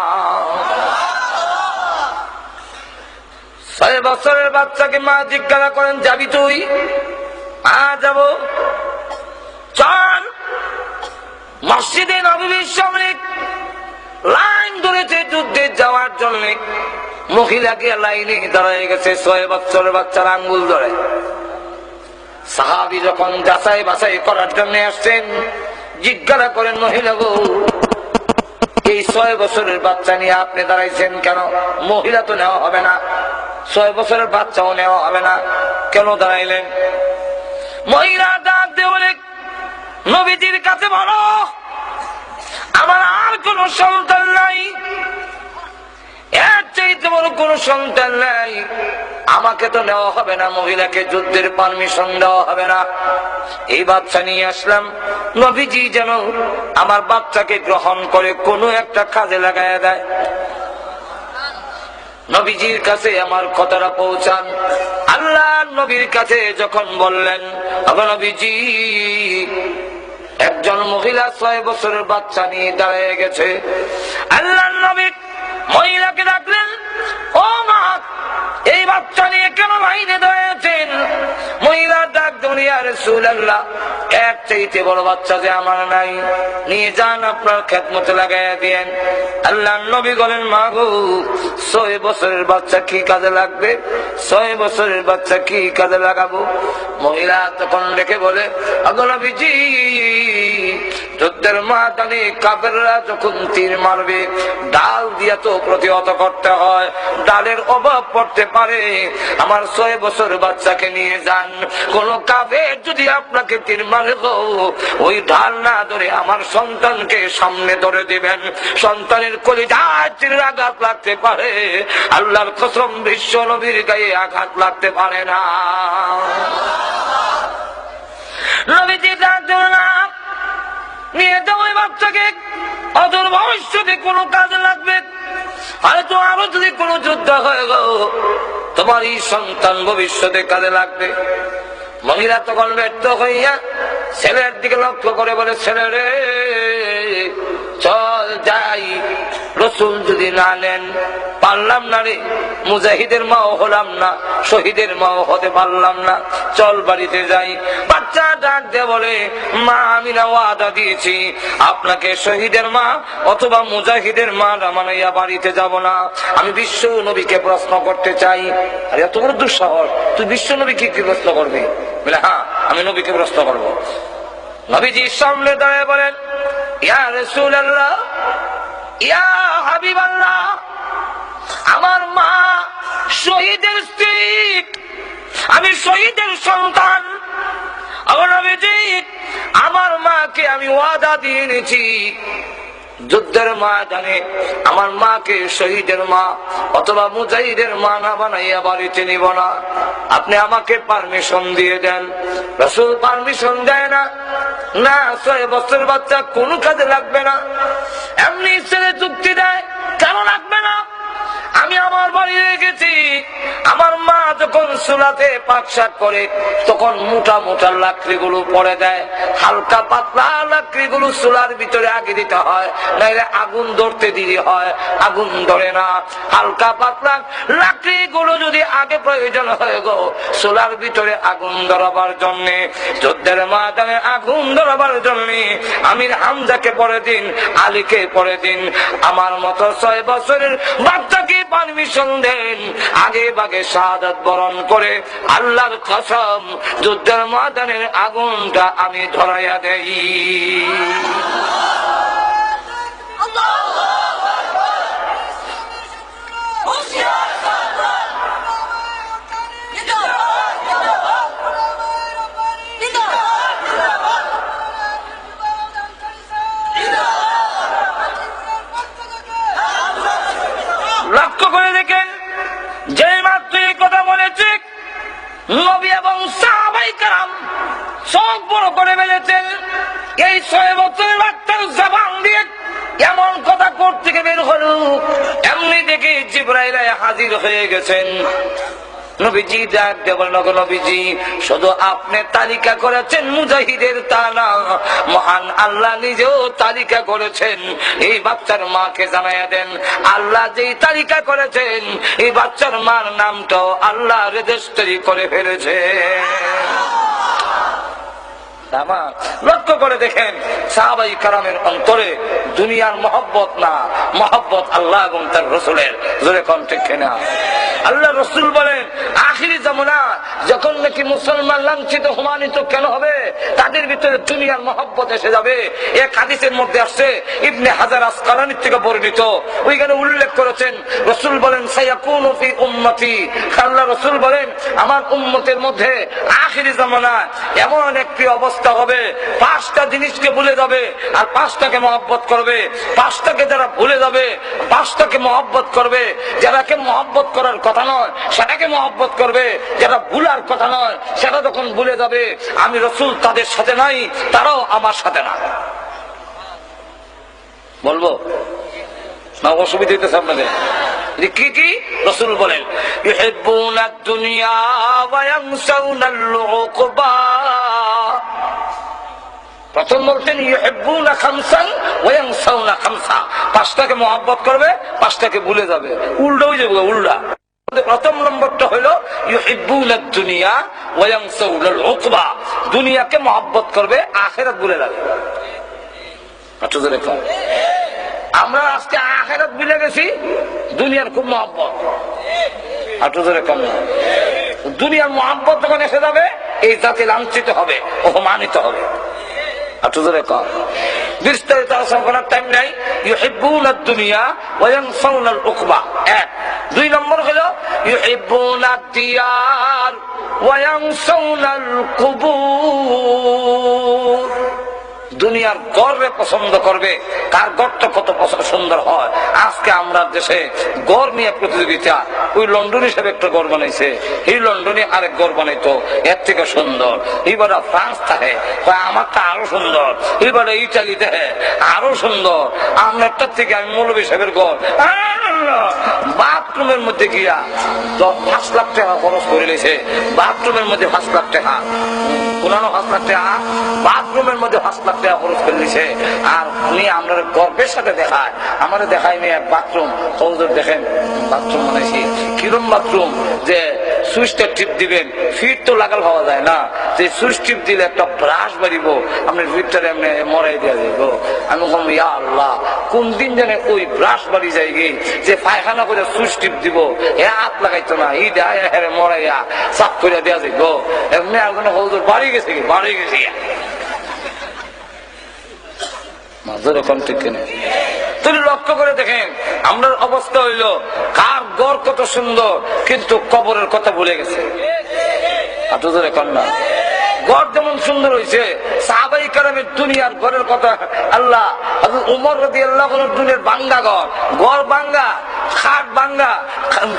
6 বছরের বাচ্চাকে মা জিজ্ঞাসা করেন, যাবি তুই? যাব। চল। মসজিদে নববীর সামনে লাইন ধরেছে যুদ্ধে যাওয়ার জন্য। মহিলাকে লাইনে দাঁড়ায় গেছে 6 বছরের বাচ্চার আঙ্গুল ধরে। সাহাবী যখন যাচাই বাছাই করার জন্য আসছেন, জিজ্ঞাসা করেন, মহিলা গো, এই 6 বছরের বাচ্চা নিয়ে আপনি দাঁড়াইছেন কেন? মহিলা তো নেওয়া হবে না, 6 বছরের বাচ্চাও নেওয়া হবে না, কেন দাঁড়াইলেন? মহিলা ডাক দিয়ে বলে, নবীজির কাছে বলো আমার আর কোন সন্তান নাই, এর চাইতে বড় কোন সন্তান নাই, আমাকে তো নেওয়া হবে না, মহিলাকে যুদ্ধের পারমিশন দেওয়া হবে না। এই বাচ্চা নিয়ে আসলাম, নবীজি যেন আমার বাচ্চাকে গ্রহণ করে কোনো একটা কাজে লাগাইয়া দেয়। নবীজির কাছে আমার কথাটা পৌঁছান। আল্লাহ নবীর কাছে যখন বললেন, নবীজি একজন মহিলা 6 বছরের বাচ্চা নিয়ে দাঁড়িয়ে গেছে। আল্লাহ নবী মহিলাকে ডাকলেন, ও মা, এই বাচ্চা নিয়ে কেন লাইনে দাঁড়িয়েছেন? মহিলা ডাক দিলেন, ইয়া রাসূলুল্লাহ, এর চাইতে বড় বাচ্চা যে আমার নাই, নিয়ে যান আপনার খেদমতে লাগাইয়া দিয়েন। আল্লাহ নবী বলেন, মা গো, 6 বছরের বাচ্চা কি কাজে লাগবে? 6 বছরের বাচ্চা কি কাজে লাগাবো? মহিলা তখন রেখে বলে, আগো নবীজি, যুদ্ধের ময়দানে কাফেররা যখন তীর মারবে, ডাল দিয়া তো প্রতিহত করতে হয়, ডালের অভাব পড়তে পারে, আমার 6 বছরের বাচ্চাকে নিয়ে যান। কোন কাফের যদি আপনাকে তীর মারে গো, ওই ঢাল না ধরে আমার সন্তানকে সামনে ধরে দিবেন, সন্তানের কলিজায় তীরের আঘাত লাগতে পারে, আল্লাহর কসম বিশ্ব নবীর গায়ে আঘাত লাগতে পারে না। নবীজি ডাক দিলেন, না, নিয়ে যাও ওই বাচ্চাকে, অদূর ভবিষ্যতে কোনো কাজে লাগবে, হয়তো আরো যদি কোনো যুদ্ধ হয়ে গো, তোমার এই সন্তান ভবিষ্যতে কাজে লাগবে। মহিলা তখন ব্যর্থ হইয়া ছেলের দিকে লক্ষ্য করে বলে, ছেলে রে, চল যাই, রসুল যদি না নেন পারলাম না রে, মুজাহিদের মাও হলাম না, শহীদের মাও হতে পারলাম না, চল বাড়িতে যাই। বাচ্চা ডাক দিয়ে বলে, মা, আমি না ওয়াদা দিয়েছি আপনাকে শহীদের মা অথবা মুজাহিদের মা রামানাইয়া বাড়িতে যাব না, আমি বিশ্ব নবীকে প্রশ্ন করতে চাই। আরে এত বড় দুঃসাহস, তুই বিশ্ব নবীকে কি প্রশ্ন করবি? বলে, হ্যাঁ, আমি নবীকে প্রশ্ন করবো। নবীজি সামনে দাঁড়িয়ে বলেন, ইয়া রাসূলুল্লাহ, ইয়া হাবিবাল্লাহ, আমার মা শহীদের স্ত্রী, আমি শহীদের সন্তান। নবীজি, আমার মাকে আমি ওয়াদা দিয়ে নিয়েছি, যুদ্ধের ময়দানে আমার মাকে শহীদের মা অথবা মুজাহিদের মা না বানাইয়া বাড়িতে নিব না, আপনি আমাকে পারমিশন দিয়ে দেন। রাসূল পারমিশন দেয় না, না, 6 বছরের বাচ্চা কোনো কাজে লাগবে না। এমনি ছেলে চুক্তি দেয়, কেন লাগবে না? আমি আমার বাড়ি রেখেছি, আমার মা যখন চুলাতে পাকশাক করে তখন মোটা মোটা লাকড়িগুলো পরে দেয়, হালকা পাতলা লাকড়িগুলো চুলার ভিতরে আগে দিতে হয়, নাইলে আগুন ধরতে দেরি হয়, আগুন ধরে না। হালকা পাতলা লাকড়িগুলো যদি আগে প্রয়োজন হয়ে গো চুলার ভিতরে আগুন ধরাবার জন্য, যুদ্ধের ময়দানে আগুন ধরাবার জন্য আমির হামজাকে পরে দিন, আলীকে পরে দিন, আমার মতো 6 বছরের বাচ্চাকে পারমিশন দেন, আগে ভাগে শাহাদাত বরণ করে আল্লাহর কসম যুদ্ধের ময়দানের আগুনটা আমি ধরাইয়া দেই। লক্ষ্য করে দেখেন, যে মাত্র এই কথা বলেছে নবী এবং সাহাবায়ে কেরাম চোখ বড় করে বেড়েছেন। এই 6 বছরের বাচ্চার জবান দিয়ে এমন কথা করতে বের হলো, এমনি দেখে জিবরাইল হাজির হয়ে গেছেন। নবীজি ডাক দিয়ে বলেন, নবীজি শুধু আপনি তালিকা করেছেন মুজাহিদের তা না, মহান আল্লাহ নিজেও তালিকা করেছেন। এই বাচ্চার মাকে জানাইয়া দেন, আল্লাহ যেই তালিকা করেছেন এই বাচ্চার মার নামটাও আল্লাহ রেজিস্ট্রি করে ফেলেছে। লক্ষ্য করে দেখেন সাহাবাই কারামের অন্তরে দুনিয়ার মহব্বত না, মহব্বত আল্লাহ এবং তার রসুলের। জোরে কোন ঠিক কিনা? আল্লাহ রসুল বলেন আখিরি জামানা যখন নাকি মুসলমান লাঞ্ছিত হুমানিত কেন হবে, তাদের ভিতরে দুনিয়ার মহব্বত এসে যাবে। এক হাদিসের মধ্যে আসছে, ইবনে হাজার আসকালানী থেকে বর্ণিত, ওইখানে উল্লেখ করেছেন রসুল বলেন সায়াকুনু ফি উম্মতি, আল্লাহ রসুল বলেন আমার উম্মতের মধ্যে আখিরি জামানা এমন একটি অবস্থা হবে, পাঁচটা জিনিসকে ভুলে যাবে আর পাঁচটাকে মহব্বত করবে। পাঁচটাকে যারা ভুলে যাবে, পাঁচটাকে মহব্বত করবে। যারাকে মহব্বত করার কথা নয় সেটাকে মহব্বত করবে, যেটা ভুলার কথা নয় সেটা যখন ভুলে যাবে, আমি রসুল তাদের সাথে নাই, তারাও আমার সাথে না। বলবো না? অসুবিধা হইতেছে আপনাদের? কি কি রসুল বলেন ইউহিব্বুনাদ দুনিয়া ওয়া ইয়ানসাউনাল উকবা। প্রথম বলতেন ইউহিব্বুনা খামসান ওয়া ইয়ানসাউনা খামসা, পাঁচটাকে মহব্বত করবে, পাঁচটাকে ভুলে যাবে। উল্টো হয়ে যাবে, উল্টা। প্রথম নম্বরটা হলো ইউহিব্বুনাদ দুনিয়া ওয়া ইয়ানসাউনাল উকবা, দুনিয়াকে মহব্বত করবে, আখিরাত ভুলে যাবে। আমরা আজকে আখিরাত ভুলে গেছি, দুনিয়ার খুব মহব্বত। দুনিয়ার মহব্বত যখন এসে যাবে এই জাতি লাঞ্ছিত হবে, অপমানিত হবে। বিস্তারিত আলোচনা করার টাইম নাই। ইউহিব্বুনাদ দুনিয়া ওয়া ইয়ানসাউনাল উকবা, এক। দুই নম্বর হলো ইউহিব্বুনাদ দিয়ার ওয়া ইয়ানসাউনাল কুবুর, দুনিয়ার গড়ে পছন্দ করবে, কার গড়টা কত সুন্দর হয়। আজকে আমরা দেশে গড় নিয়ে প্রতিযোগিতা, ওই লন্ডন হিসেবে একটা গড় বানাইছে, এই লন্ডনে আরেক গড় বানাইতো এর থেকে সুন্দর। এবারে ফ্রান্স থাকে, আমারটা আরো সুন্দর। এবারে ইটালি দেখে আরো সুন্দর, আমারটার থেকে আমি মৌলভী সাহেবের গড়। বাথরুমের মধ্যে গিয়া 5 লাখ টাকা খরচ করে নিয়েছে, বাথরুমের মধ্যে 5 লাখ টাকা, পুরানো 5 লাখ টাকা, বাথরুমের মধ্যে 5 লাখ টাকা খরচ করে নিয়েছে। আর উনি আমরা গর্বের সাথে দেখায়, আমাদের দেখায় মেয়ে বাথরুম। সৌজর দেখেন বাথরুম বানাইছি, কিরম বাথরুম যে সুইচটা টিপ দিবেন, ফিট তো লাগাল পাওয়া যায় না, যে সুইচ টিপ দিলে একটা ব্রাশ বাড়িব, আপনার ফিটটারে এমনি মরাই দেওয়া যাইব। আমি বললাম ইয়া আল্লাহ, কোন দিন জানে ওই ব্রাশ বাড়ি যাই গে যে পায়খানা করে সুইচ টিপ দিব, এ হাত লাগাইতো না, ই দেয় মরাইয়া চাপ করে দেওয়া যাইব। এমনি এখন হৌজর বাড়ি গেছে, বাড়ি গেছে। তুমি লক্ষ্য করে দেখেন আমরা অবস্থা হইল, কার গড় কত সুন্দর কিন্তু কবরের কথা ভুলে গেছে। গড় যেমন সুন্দর হয়েছে, সাহাবাই কেরামের দুনিয়ার গড়ের কথা আল্লাহ, উমর রাদিয়াল্লাহু আনহু দুনিয়ার বাঙ্গা গড়, গড় বাঙ্গা, খাট বাঙ্গা,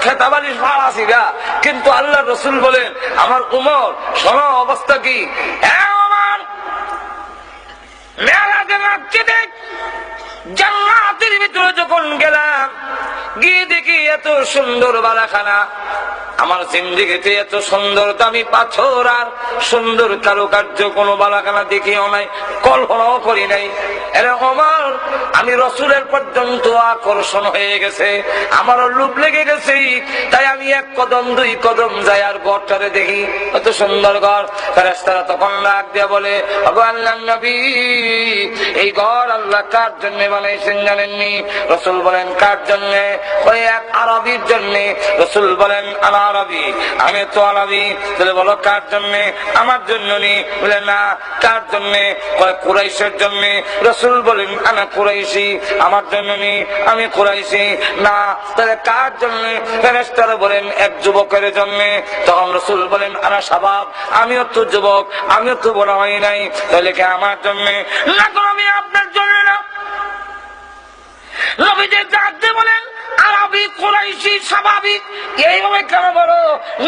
খেতাবালি ফাড়াছি গা, কিন্তু আল্লাহ রসুল বলেন আমার উমর শোনো অবস্থা কি, জান্নাতের ভিতরে যখন গেলাম গিয়ে দেখি এত সুন্দর বালাখানা, আমার জিন্দেগিতে এত সুন্দর দামি পাথর আর সুন্দর কারুকার্য কোন বালাখানা দেখিও নাই, কল্পনাও করি নাই। এরকম আমি রসুলের পর্যন্ত আকর্ষণ হয়ে গেছে, আমারও লোভ লেগে গেছে, তাই আমি 1 কদম 2 কদম যাই আর ঘরটারে দেখি, এত সুন্দর ঘর। ফেরেশতারা তখন ডাক দিয়ে বলে ওগো আল্লাহর নবী, এই ঘর আল্লাহ কার জন্য বানাইছেন জানেননি? রসুল বলেন কার জন্য? ওই এক আরবির জন্য। রসুল বলেন আনা আরবি, আমি তো আরবি। তাহলে বলো কার জন্য? আমার জন্য নি। বলে না, কার জন্য? কুরাইশের জন্য। রসুল বলেন আনা কুরাইশি, আমার জন্য নি, আমি কুরাইশি। না, তাহলে কার জন্য? ফেরেশতারা বলেন এক যুবকের জন্য। তখন রসুল বলেন আনা শাবাব, আমিও তো যুবক, আমিও তো বড় হই নাই, তাহলে কি আমার জন্য? না, আমি আপনার জন্য না। নবীজি জানতে বলেন আরবি, কুরাইশি, স্বাভাবিক, এইভাবে কেন বলো?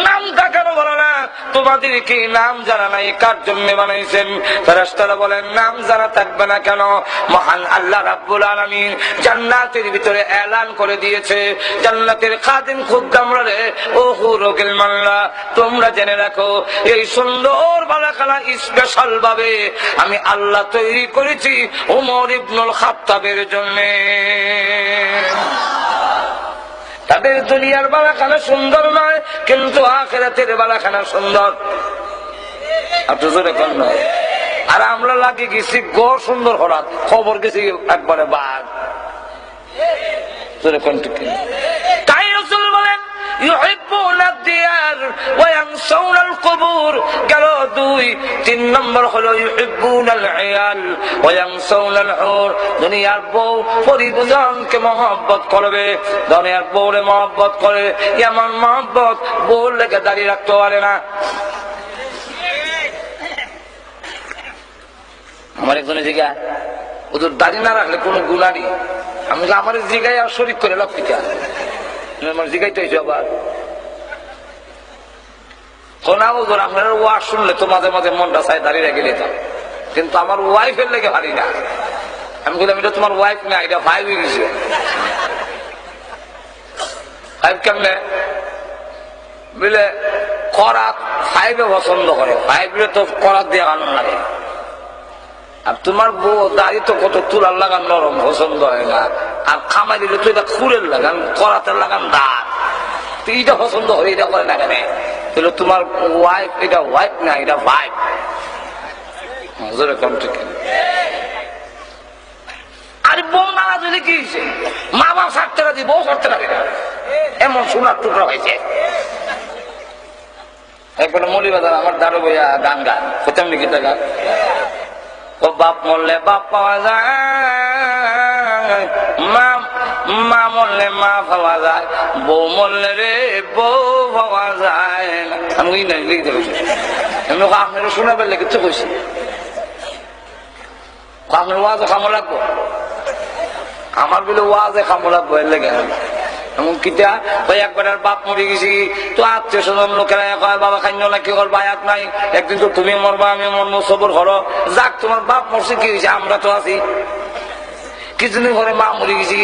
নামটা কেন বলো না? তোমাদেরকে নাম জানা নাই কার জন্য বানাইছেন? ফেরেশতারা বলেন নাম জানা থাকবে না কেন? মহান আল্লাহ রাব্বুল আলামিন জান্নাতের ভিতরে এলান করে দিয়েছে, জান্নাতের খাদিম খুদ্দামরা রে, ও হুরুল মাল্লা, তোমরা জেনে রাখো এই সুন্দর বালাখানা স্পেশাল ভাবে আমি আল্লাহ তৈরি করেছি ওমর ইবনুল খাত্তাবের জন্য। তাদের দুনিয়ার বালাখানা সুন্দর নয়, কিন্তু আখিরাতের বালাখানা সুন্দর। আপনি জোরে কোন নয়? আর আমরা লাগে গেছি গড় সুন্দর হঠাৎ, খবর গেছি একবারে বাঘ। জোরে কোন ঠিক? তাই রাসূল বলেন ইউহিব্বুনা দিয়ার ওয়া ইয়ানসাউনাল কুবুর। গেল 2, 3 নম্বর হলো ইউহিব্বুনাল ইয়াল ওয়া ইয়ানসাউনাল হুর। দুনিয়ার বউ পরিজনকে মহব্বত করবে, দুনিয়ার বউরে মহব্বত করে, এমন মহব্বত বউর লেগে দাঁড়িয়ে রাখতে পারে না। আমার একজনে জিজ্ঞা, ওদের দাঁড়িয়ে না রাখলে কোনো গুনাহ নেই। আমি আমার জিগায় আর শরীক করে লক্ষিকা আমার জিগাইতে হয়েছে আবার আপনার ওয়াজ শুনলে তো মাঝে মাঝে মনটা চাই দাঁড়িয়ে রেখে নিতাম, কিন্তু আমার ওয়াইফের লেগে হারি না। আমি বললাম এটা তোমার ওয়াইফ না, এটা ভাই হয়ে গেছে। কেমনে বুঝলে করাত 5 পছন্দ করে, 5 তো করাত দিয়ে আনন্দ লাগে। আর তোমার বউ দাড়ি তো কত তুলার লাগান নরম, পছন্দ হয় না। আর খামাই দিলে তো এটা খুরের লাগান, করাতের লাগান দাঁত, এটা পছন্দ হয়, এটা করে না কেন? তাহলে তোমার ওয়াইফ এটা ওয়াইফ না, এটা ভাইফ। আর বউ নারাজ হলে কি হয়েছে? মা বাপ ছাড়তে রাজি, বউ ছাড়তে রাজি না, এমন সোনার টুকরা হয়েছে। একবার মলিবাজার আমার দাঁড়ো বইয়া গান গান কোথাও লিখিতে গান, ও বাপ মরলে বাপ পাওয়া যায়, মা মরলে মা পাওয়া যায়, বউ মরলে রে বউ পাওয়া যায়। আমি লিখতে পারছি, এমনি আপনারা শোনাবেন লিখতে কইছি, আপনার ওয়াজে খামো লাগবো, আমার বলে ওয়াজে খামো লাগবো, এর লেগে এমন কিটা ওই একবার বাপ মরে গেছি তো আত্মীয় স্বজন লোকেরা কয় বাবা খাইন না কি করবা, আয়াত নাই, একদিন তো তুমি মরবা আমি মরবো, সবর করো। যাক তোমার বাপ মরছে কি হয়েছে, আমরা তো আছি। কিছুদিন পরে মা মরে গেছি,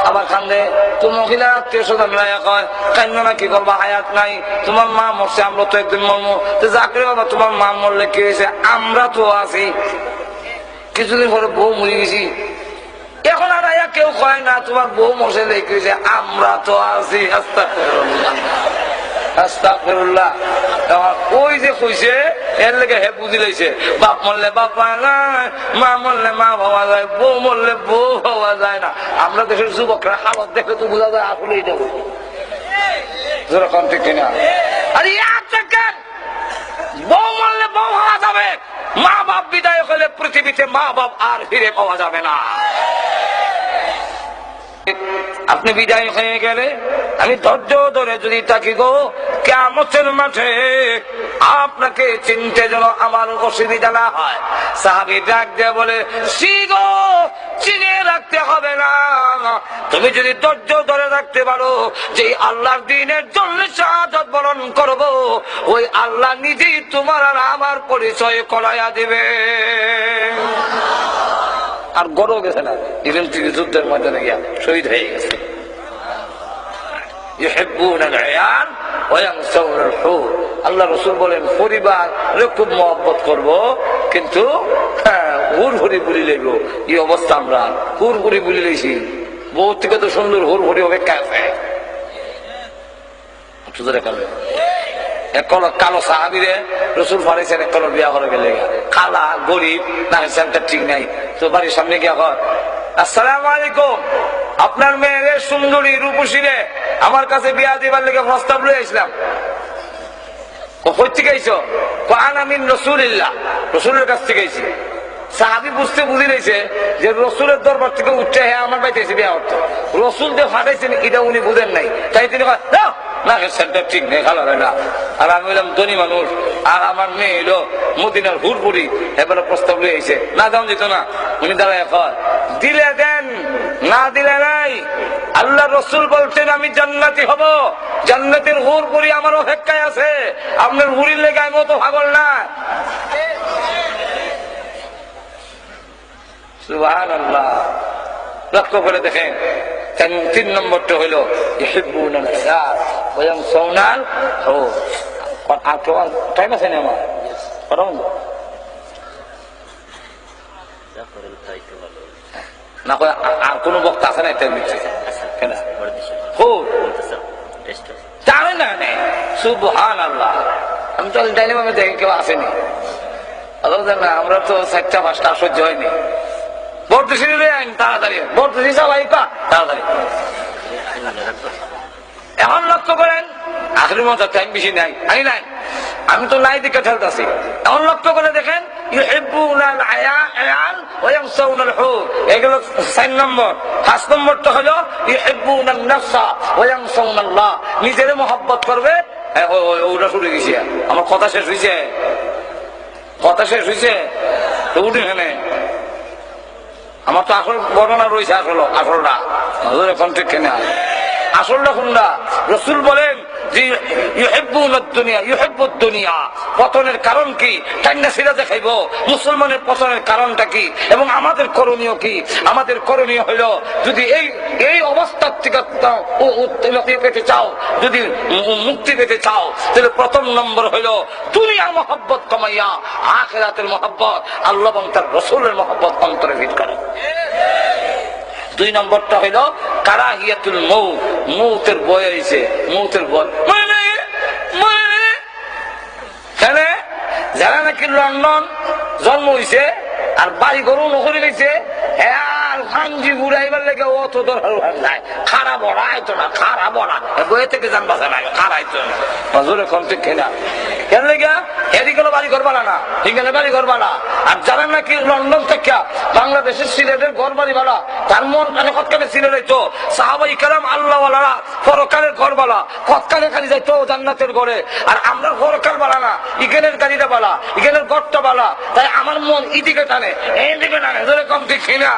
আবার কান্দে তো মহিলা আত্মীয় স্বজন কয় খাইন না কি করবা, হায়াত নাই, তোমার মা মরছে আমরা তো একদিন মরবো। তো যাক রে বাবা তোমার মা মরলে কি হয়েছে, আমরা তো আছি। কিছুদিন পরে বউ মরে গেছি, এখন আর কেউ কয় না তোমার বউ মশে লেগেছে, আমরা তো আছি। আস্তাগফিরুল্লাহ আস্তাগফিরুল্লাহ। ওই যে কইছে এর লেগে হে বুঝি লইছে, বাপ মরলে বাপ পায় না, মা মরলে মা পাওয়া যায়, বউ মরলে বউ পাওয়া যায় না। আমরা দেশের যুবকরা হালত দেখে তো বোঝা যায় আসলেই দেবো যেরকম ঠিক কিনা। আরে বউ মরলে বউ হওয়া যাবে, মা বাপ বিদায় হলে পৃথিবীতে মা বাপ আর ফিরে পাওয়া যাবে না। আপনি বিদায় হয়ে গেলে আমি ধৈর্য ধরে যদি থাকি গো, কিয়ামতের মাঠে আপনাকে চিনতে যেন আমার অসুবিধা না হয়। সাহাবী ডাক দিয়ে বলে, গো চিনে রাখতে হবে না, তুমি যদি ধৈর্য ধরে রাখতে পারো যে আল্লাহর দ্বীনের জন্য শাহাদাত বরণ করব, ওই আল্লাহ নিজেই তোমার আর আমার পরিচয় করাইয়া দিবে। আর গড়ও গেছে না, ইভেন থেকে যুদ্ধের ময়দানে গিয়া শহীদ হয়ে গেছে। আল্লাহ রসুল বলেন পরিবার খুব মহব্বত করবো, কিন্তু হুর হুরি বুলি লইব। এই অবস্থা আমরা হুর হুরি বুলি লইছি, বহু থেকে তো সুন্দর হুর হুরি অপেক্ষা আছে। কালো সাহাবিরে রসুল ফারাইছেন, এক কলর বিয়া করে গেলে কালা গরিব না, ঠিক নাই। তো বাড়ির সামনে গিয়া হয়, আসসালামু আলাইকুম, আপনার মেয়ের সুন্দরী রূপসী রে আমার কাছে বিয়া দিবার লেগে প্রস্তাব লই আসলাম। কই থেকে আইছো? আমিন রাসূলুল্লাহ, রসুলের কাছ থেকে আইছি। সাহাবী বুঝি রয়েছে যে রসুলের দরবার থেকে উঠে আমার বাড়িতে এসে বিয়া করতো, রসুল যে ফাটাইছেন এটা উনি বুঝেন নাই, তাই তিনি নাকের সেন্টার ঠিক নেই, খালা হয় না। আর আমি হইলাম ধনী মানুষ, আর আমার মেয়ে এলো মদিনার হুরপুরি, এবারে প্রস্তাব লয়ে আইছে, না দাম দিত না। উনি দাঁড়ায় কয়, দিলে দেন, না দিলে নাই। আল্লাহ রসুল বলছেন আমি জান্নাতি হব, জান্নাতের হুরপুরি আমার অপেক্ষায় আছে, আপনার হুড়ির লেগে আমি অত পাগল না। সুবহানাল্লাহ। লক্ষ্য করে দেখেন, 3 নম্বরটা হইল ইউহিব্বুনাল হায়াত ওয়া ইয়ানসাউনাল হুব। আর টাইম আছে না আমার? না আর কোন বক্তা আছে না? এটা নিচ্ছে কেন জানে না? সুবহানাল্লাহ। আমি তো ডাইনিমামে দেখে কেউ আসেনি, না আমরা তো 4টা-5টা সহ্য হয়নি। বর্তশিনী আইন তাড়াতাড়ি, বর্তশিনী সবাই তাড়াতাড়ি। এখন লক্ষ্য করেন, আখরি মজার টাইম বেশি নাই, আমি নাই, আমি তো নাই দিকে ঠেলতেছি। এখন লক্ষ্য করে দেখেন, ইউহিব্বুনাল হায়াত ওয়া ইয়ানসাউনাল হুব, এগুলো 4 নম্বর। 5 নম্বরটা হলো ইউহিব্বুনান নাফসা ওয়া ইয়ানসাউনাল্লাহ, নিজের মহব্বত করবে। ওটা শুরু গেছি, আমার কথা শেষ হয়েছে, কথা শেষ হয়েছে তো উঠে এখানে। আমার তো আসল বর্ণনা রয়েছে, আসলটা এখন ঠিক কেনা আসলটা কোনটা? রসুল বলেন যে দুনিয়া, পতনের কারণ কি? টাইনা সিরা দেখাইব মুসলমানের পতনের কারণটা কি এবং আমাদের করণীয় কি। আমাদের করণীয় হইল, যদি এই অবস্থার থেকে পেতে চাও, যদি মুক্তি পেতে চাও, তাহলে প্রথম নম্বর হইল দুনিয়ার মহব্বত কমাইয়া আখিরাতের মহব্বত, আল্লাহ এবং তার রসুলের মহব্বত অন্তরে ভিত করো। 2 নম্বরটা হইল কারাহিয়াতুল মউত, মউতের ভয় হইছে, মউতের ভয়। যারা নাকি লন্ডন জন্ম হইছে আর বাড়ি ঘর নকরি গেছে, আর ফাঞ্জি ঘুরাইবার লেগে অত দরকার নাই, খারাপ বড়া আইতো না, খারাপ বড়া বইয়ে থেকে যান বাসা নাই, খারাইতো না হজুরে কম ঠিক কিনা। কেন লেগা এদিকে বাড়ি ঘর বাড়া না, এখানে বাড়ি ঘর বাড়া। আর যারা নাকি লন্ডন থেকে বাংলাদেশের সিলেটের ঘর বাড়ি বাড়া, তার মন কানে কতকালে সিলেট হইতো সাহাবাই কেরাম আল্লাহওয়ালারা পরকালের ঘর বাড়া, কতকালে খালি যাইতো জান্নাতের ঘরে। আর আমরা পরকাল বাড়া না, ইখানের গাড়িটা বাড়া, ইখানের ঘরটা বাড়া। তাই আমার মন ইদিকে টানে, এইদিকে টানে, ধরে কম ঠিক কিনা।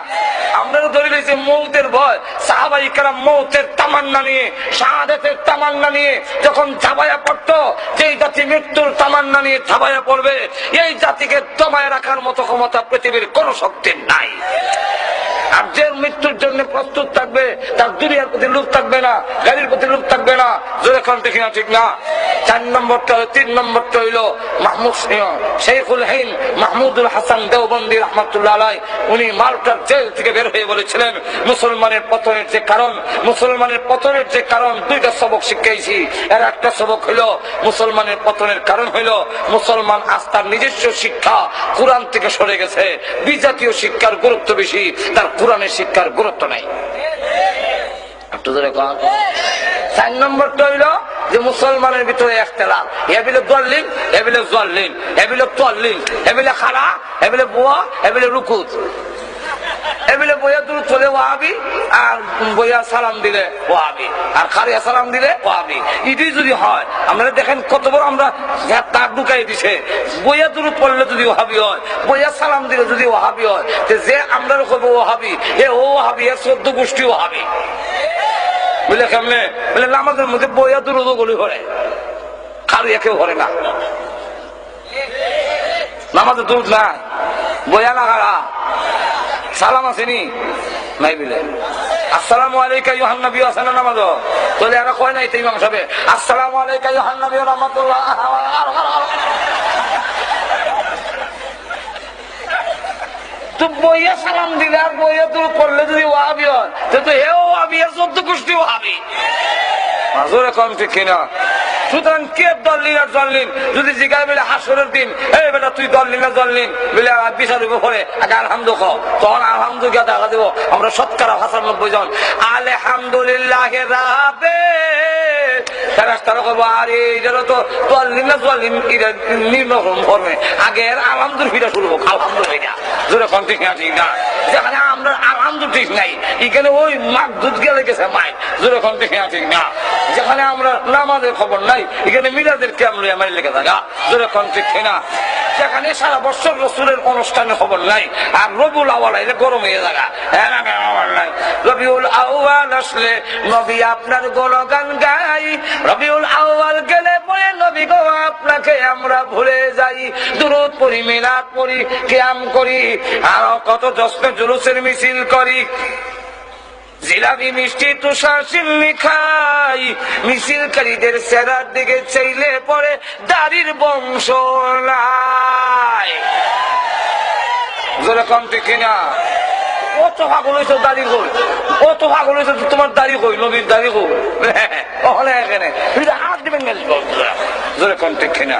আমরা ধরে রয়েছে মৌতের ভয়। সাহাবাই কেরাম মৌতের তামান্না নিয়ে, শাহাদাতের তামান্না নিয়ে যখন ঝাবায়া পড়তো, যেই জাতি মৃত্যুর তামান্না নিয়ে ঝাবায়া পড়বে, এই জাতিকে দমায় রাখার মতো ক্ষমতা পৃথিবীর কোন শক্তি নাই। আর যে মৃত্যুর জন্য প্রস্তুত থাকবে, তার দুনিয়ার প্রতি লোভ থাকবে না, গাড়ির প্রতি লোভ থাকবে না। জোরে কোন ঠিক না? ঠিক না। 4 নম্বরটা 3 নম্বরটা হইল মাহমুদ শেখুল হিন্দ মাহমুদুল হাসান দেওবন্দি রহমতুল্লাহ আলাইহি, উনি মাল্টার জেল থেকে বের হয়ে বলেছিলেন মুসলমানের পতনের যে কারণ, মুসলমানের পতনের যে কারণ 2টা সবক শিখাইছি। এর একটা সবক হইল মুসলমানের পতনের কারণ হইল মুসলমান আস্থার নিজস্ব শিক্ষা কোরআন থেকে সরে গেছে, বিজাতীয় শিক্ষার গুরুত্ব বেশি, তার কোরআনের শিক্ষার গুরুত্ব নাই। 4 নম্বরটা হইল যে মুসলমানের ভিতরে ইখতিলাফ, এবিলে দলিল, এবিলে জলিল, এবিলে তলিল, এবিলে খাড়া, এবিলে বুয়া, এবিলে রুকুত, এবিলে বইয়া দূর চলে ওয়াহাবি, আর বইয়া সালাম দিলে ওয়াহাবি, আর খারিয়া সালাম দিলে ওয়াহাবি। এটি যদি হয়, আমরা দেখেন কত বড় আমরা তার ঢুকাই দিছে। বইয়া দূর পড়লে যদি ওয়াহাবি হয়, বইয়া সালাম দিলে যদি ওয়াহাবি হয়, যে আমরা করবো ওয়াহাবি, ও ওয়াহাবি, এর 14 গোষ্ঠী ওয়াহাবি। বুঝলে কেমনে? বলে আমাদের মধ্যে বইয়া দূর গলি হরে, খারিয়া কেউ হরে না, নামাজে দুধ না, বইয়া না খারা, সালাম আসেনি নাই বিলে। আসসালামু আলাইকা ইউহান নবী আসানা নামাজ তোলে এরা কয় নাই তো ইমাম সাহেব আসসালামু আলাইকা ইউহান নবী রাহমাতুল্লাহ। তো বইয়া সালাম দিলে আর বইয়া তুই করলে যদি ওয়াহাবি হয়, তো হেও ওয়াহাবি, এর 14 গোষ্ঠী ওয়াহাবি। মাজুরে কম ঠিক কিনা? সুতরাং কে দলিল আর জল্লিন যদি জিজ্ঞাসা বলে হাসরের দিন, এই বেটা তুই দলিল না জল্লিন বলে বিচার পরে আগে আলহামদু খাও, তখন আলহামদু গিয়ে দেখা দেবো আমরা 97 জন আলহামদুলিল্লাহ রাবে। তারা করবো আরে এটা তো দলিল না জল্লিন নির্ণয় ফর্মে, আগে আলহামদুলিল্লাহ শুরু হোক, আলহামদুলিল্লাহ জোরে কম ঠিক না? ঠিক না। যেখানে আমরা আলহামদু ঠিক নাই, এখানে ওই মাক দুধ গেলে গেছে মাই, জোরে কম ঠিক না? ঠিক না। যেখানে আমরা নামাজের খবর নাই এখানে মিলাদের ক্যাম্প আমার লেগে থাকা যেরকম ঠিক না, যেখানে সারা বছর রসুলের অনুষ্ঠানের খবর নাই আর রবিউল আউয়াল আইলে গরম হয়ে থাকা নাই। রবিউল আউয়াল আসলে নবী আপনার গুণগান গাই, রবিউল আউয়াল গেলে পরে নবী গো আপনাকে আমরা ভুলে যাই। দুরূদ পড়ি, মিলাদ পড়ি, কিয়াম করি, আর কত জশ্নে জুলুসের মিছিল করি, জিলাপি মিষ্টি তুষার চিল্লি খাই। মিছিলকারীদের চেহারার দিকে চাইলে পরে দাড়ির বংশ নাই। যেরকম ঠিক কিনা? কত পাগল হয়েছে দাড়ি কই, কত পাগল হয়েছে তোমার দাড়ি কই, নবীর দাড়ি কই ওখানে এখানে হাত দিবেন না। যেরকম ঠিক কিনা?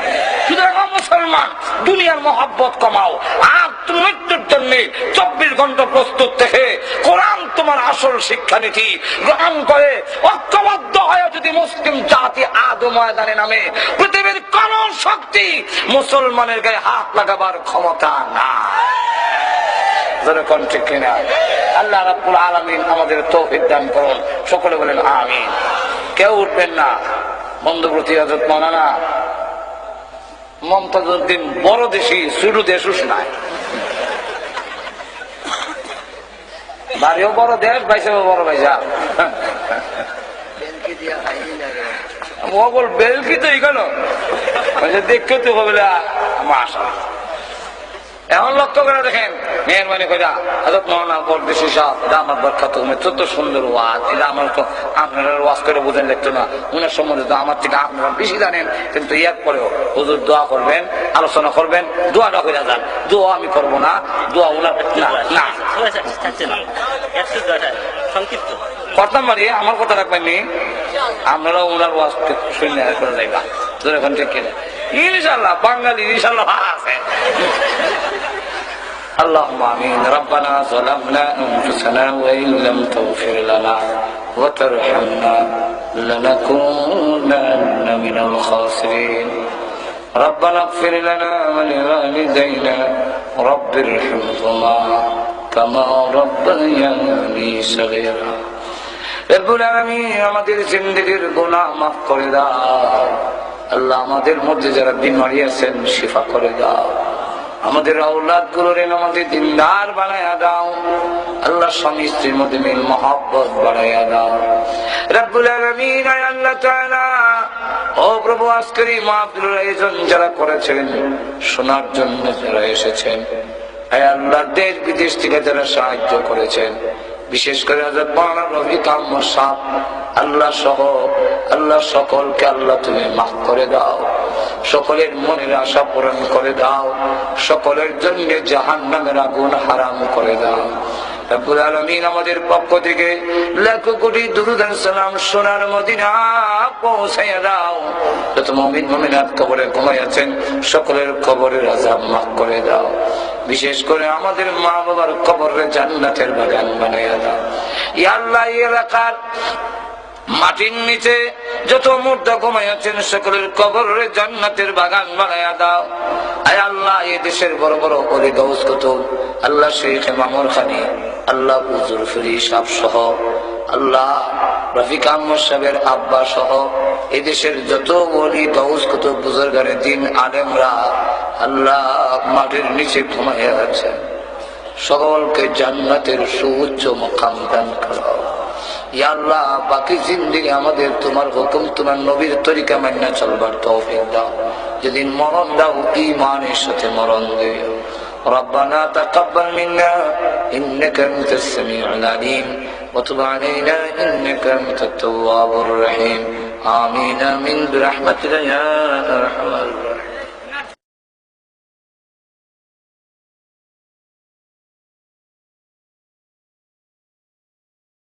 মুসলমান দুনিয়ার মহাব্বত কমাও আর তুমি মৃত্যুর জন্য 24 ঘন্টা প্রস্তুত থেকে কোরআন তোমার আসল শিক্ষানীতি গ্রহণ করে ঐক্যবদ্ধ হয়ে যদি মুসলিম জাতি আদো ময়দানে নামে, পৃথিবীর কোন শক্তি মুসলমানের গায়ে হাত লাগাবার ক্ষমতা না। যেরকম ঠিক কিনা? আল্লাহ রাব্বুল আলামিন আমাদের তৌফিক দান করুন, সকলে বলেন আমিন। কেউ উঠবেন না। বন্ধুপ্রতি হযরত মাওলানা মমতাজউদ্দিন বড় দেশি শুরু দেশ নাই, বাড়িও বড় দেশ, বাইসেও বড় বাইসা মগল বেলকি তো এখানে দেখতে তো হবে মাসা। এখন লক্ষ্য করে দেখেন, মেহরবানি করে হযরত মাওলানা পরদেশী সাহেব আমার বরকত কত সুন্দর ওয়াজ, এটা আমার তো আপনারা ওয়াজ করে বুঝেন লিখতো না, উনার সম্বন্ধে তো আমার থেকে আপনারা বেশি জানেন, কিন্তু এর পরেও হুজুর দোয়া করবেন, আলোচনা করবেন, দোয়াটা করে যান। দোয়া আমি করবো না, দোয়া উনার না করতাম পারি, আমার কথা রাখবেননি, আপনারা ওনার ওয়াজ শুনে করে যাইবা। এখন ঠিক কিনা? ইনশাল্লাহ বাঙালি ইনশাল্লাহ আছে। اللهم آمين. ربنا ظلمنا أنفسنا وإن لم تغفر لنا وترحمنا لنكونن من الخاسرين. ربنا اغفر لنا ولوالدينا رب ارحمهما كما ربياني صغيرا. রব্বুল আলামিন আমাদের জিন্দেগির গুনাহ মাফ করে দাও আল্লাহ। আমাদের মধ্যে যারা বিমারি আছেন শিফা করে দাও। আমাদের আওলাদ গুলোরে আমাদের দিনদার বানায়া দাও আল্লাহ। স্বামী স্ত্রীর মধ্যে মিল মহব্বত বাড়াইয়া দাও রব্বুল আলামিন। আল্লাহ তাআলা ও প্রভু আজকের এই মাহফিলের আয়োজন যারা করেছেন, শোনার জন্য যারা এসেছেন, আল্লাহ দেশ বিদেশ থেকে যারা সাহায্য করেছেন, বিশেষ করে হযরত মাওলানা রফিক আহমদ সাহেব আল্লাহ সহ আল্লাহ সকলকে আল্লাহ তুমি মাফ করে দাও। সকলের মনের আশা পূরণ করে দাও। সকলের জন্য জাহান্নামের আগুন হারাম করে দাও রব্বুল আলামিন। আমাদের পক্ষ থেকে লাখ কোটি দুরূদ আর সালাম সোনার মদিনা পৌঁছাইয়া দাও। যত মুমিন মুমিনাত কবরে ঘুমায় আছেন সকলের কবরের আযাব মাফ করে দাও। বিশেষ করে আমাদের মা বাবার কবরে জান্নাতের বাগান বানাইয়া দাও ইয়া আল্লাহ। এই এলাকার মাটির নিচে যত মুর্দা ঘুমায় আছেন সকলের কবরে জান্নাতের বাগান বানাইয়া দাও। আয় আল্লাহ এই দেশের বড় বড় ওলি গাউস কুতুব আল্লাহ শেখ মামুর খানি আল্লাহ হুজুর ফিরি সাহেব সহ আল্লাহ রফিক আহমদ সাহেবের আব্বা সহ এই দেশের যত ওলি গাউস কুতুব বুজুর্গানে দিন আলেমরা আল্লাহ মাটির নিচে ঘুমাইয়া আছেন সকলকে জান্নাতের সুউচ্চ মাকাম দান করো ইয়া আল্লাহ। বাকি জিন্দেগি আমাদের তোমার হুকুম তোমার নবীর তরিকা মাইনা চলবার তৌফিক দাও। যেদিন মরণ দাও ঈমানের সাথে মরণ দিও। ربنا تقبل منا إنك أنت السميع العليم وتب علينا إنك أنت التواب الرحيم. آمين آمين برحمتك يا أرحم الراحمين.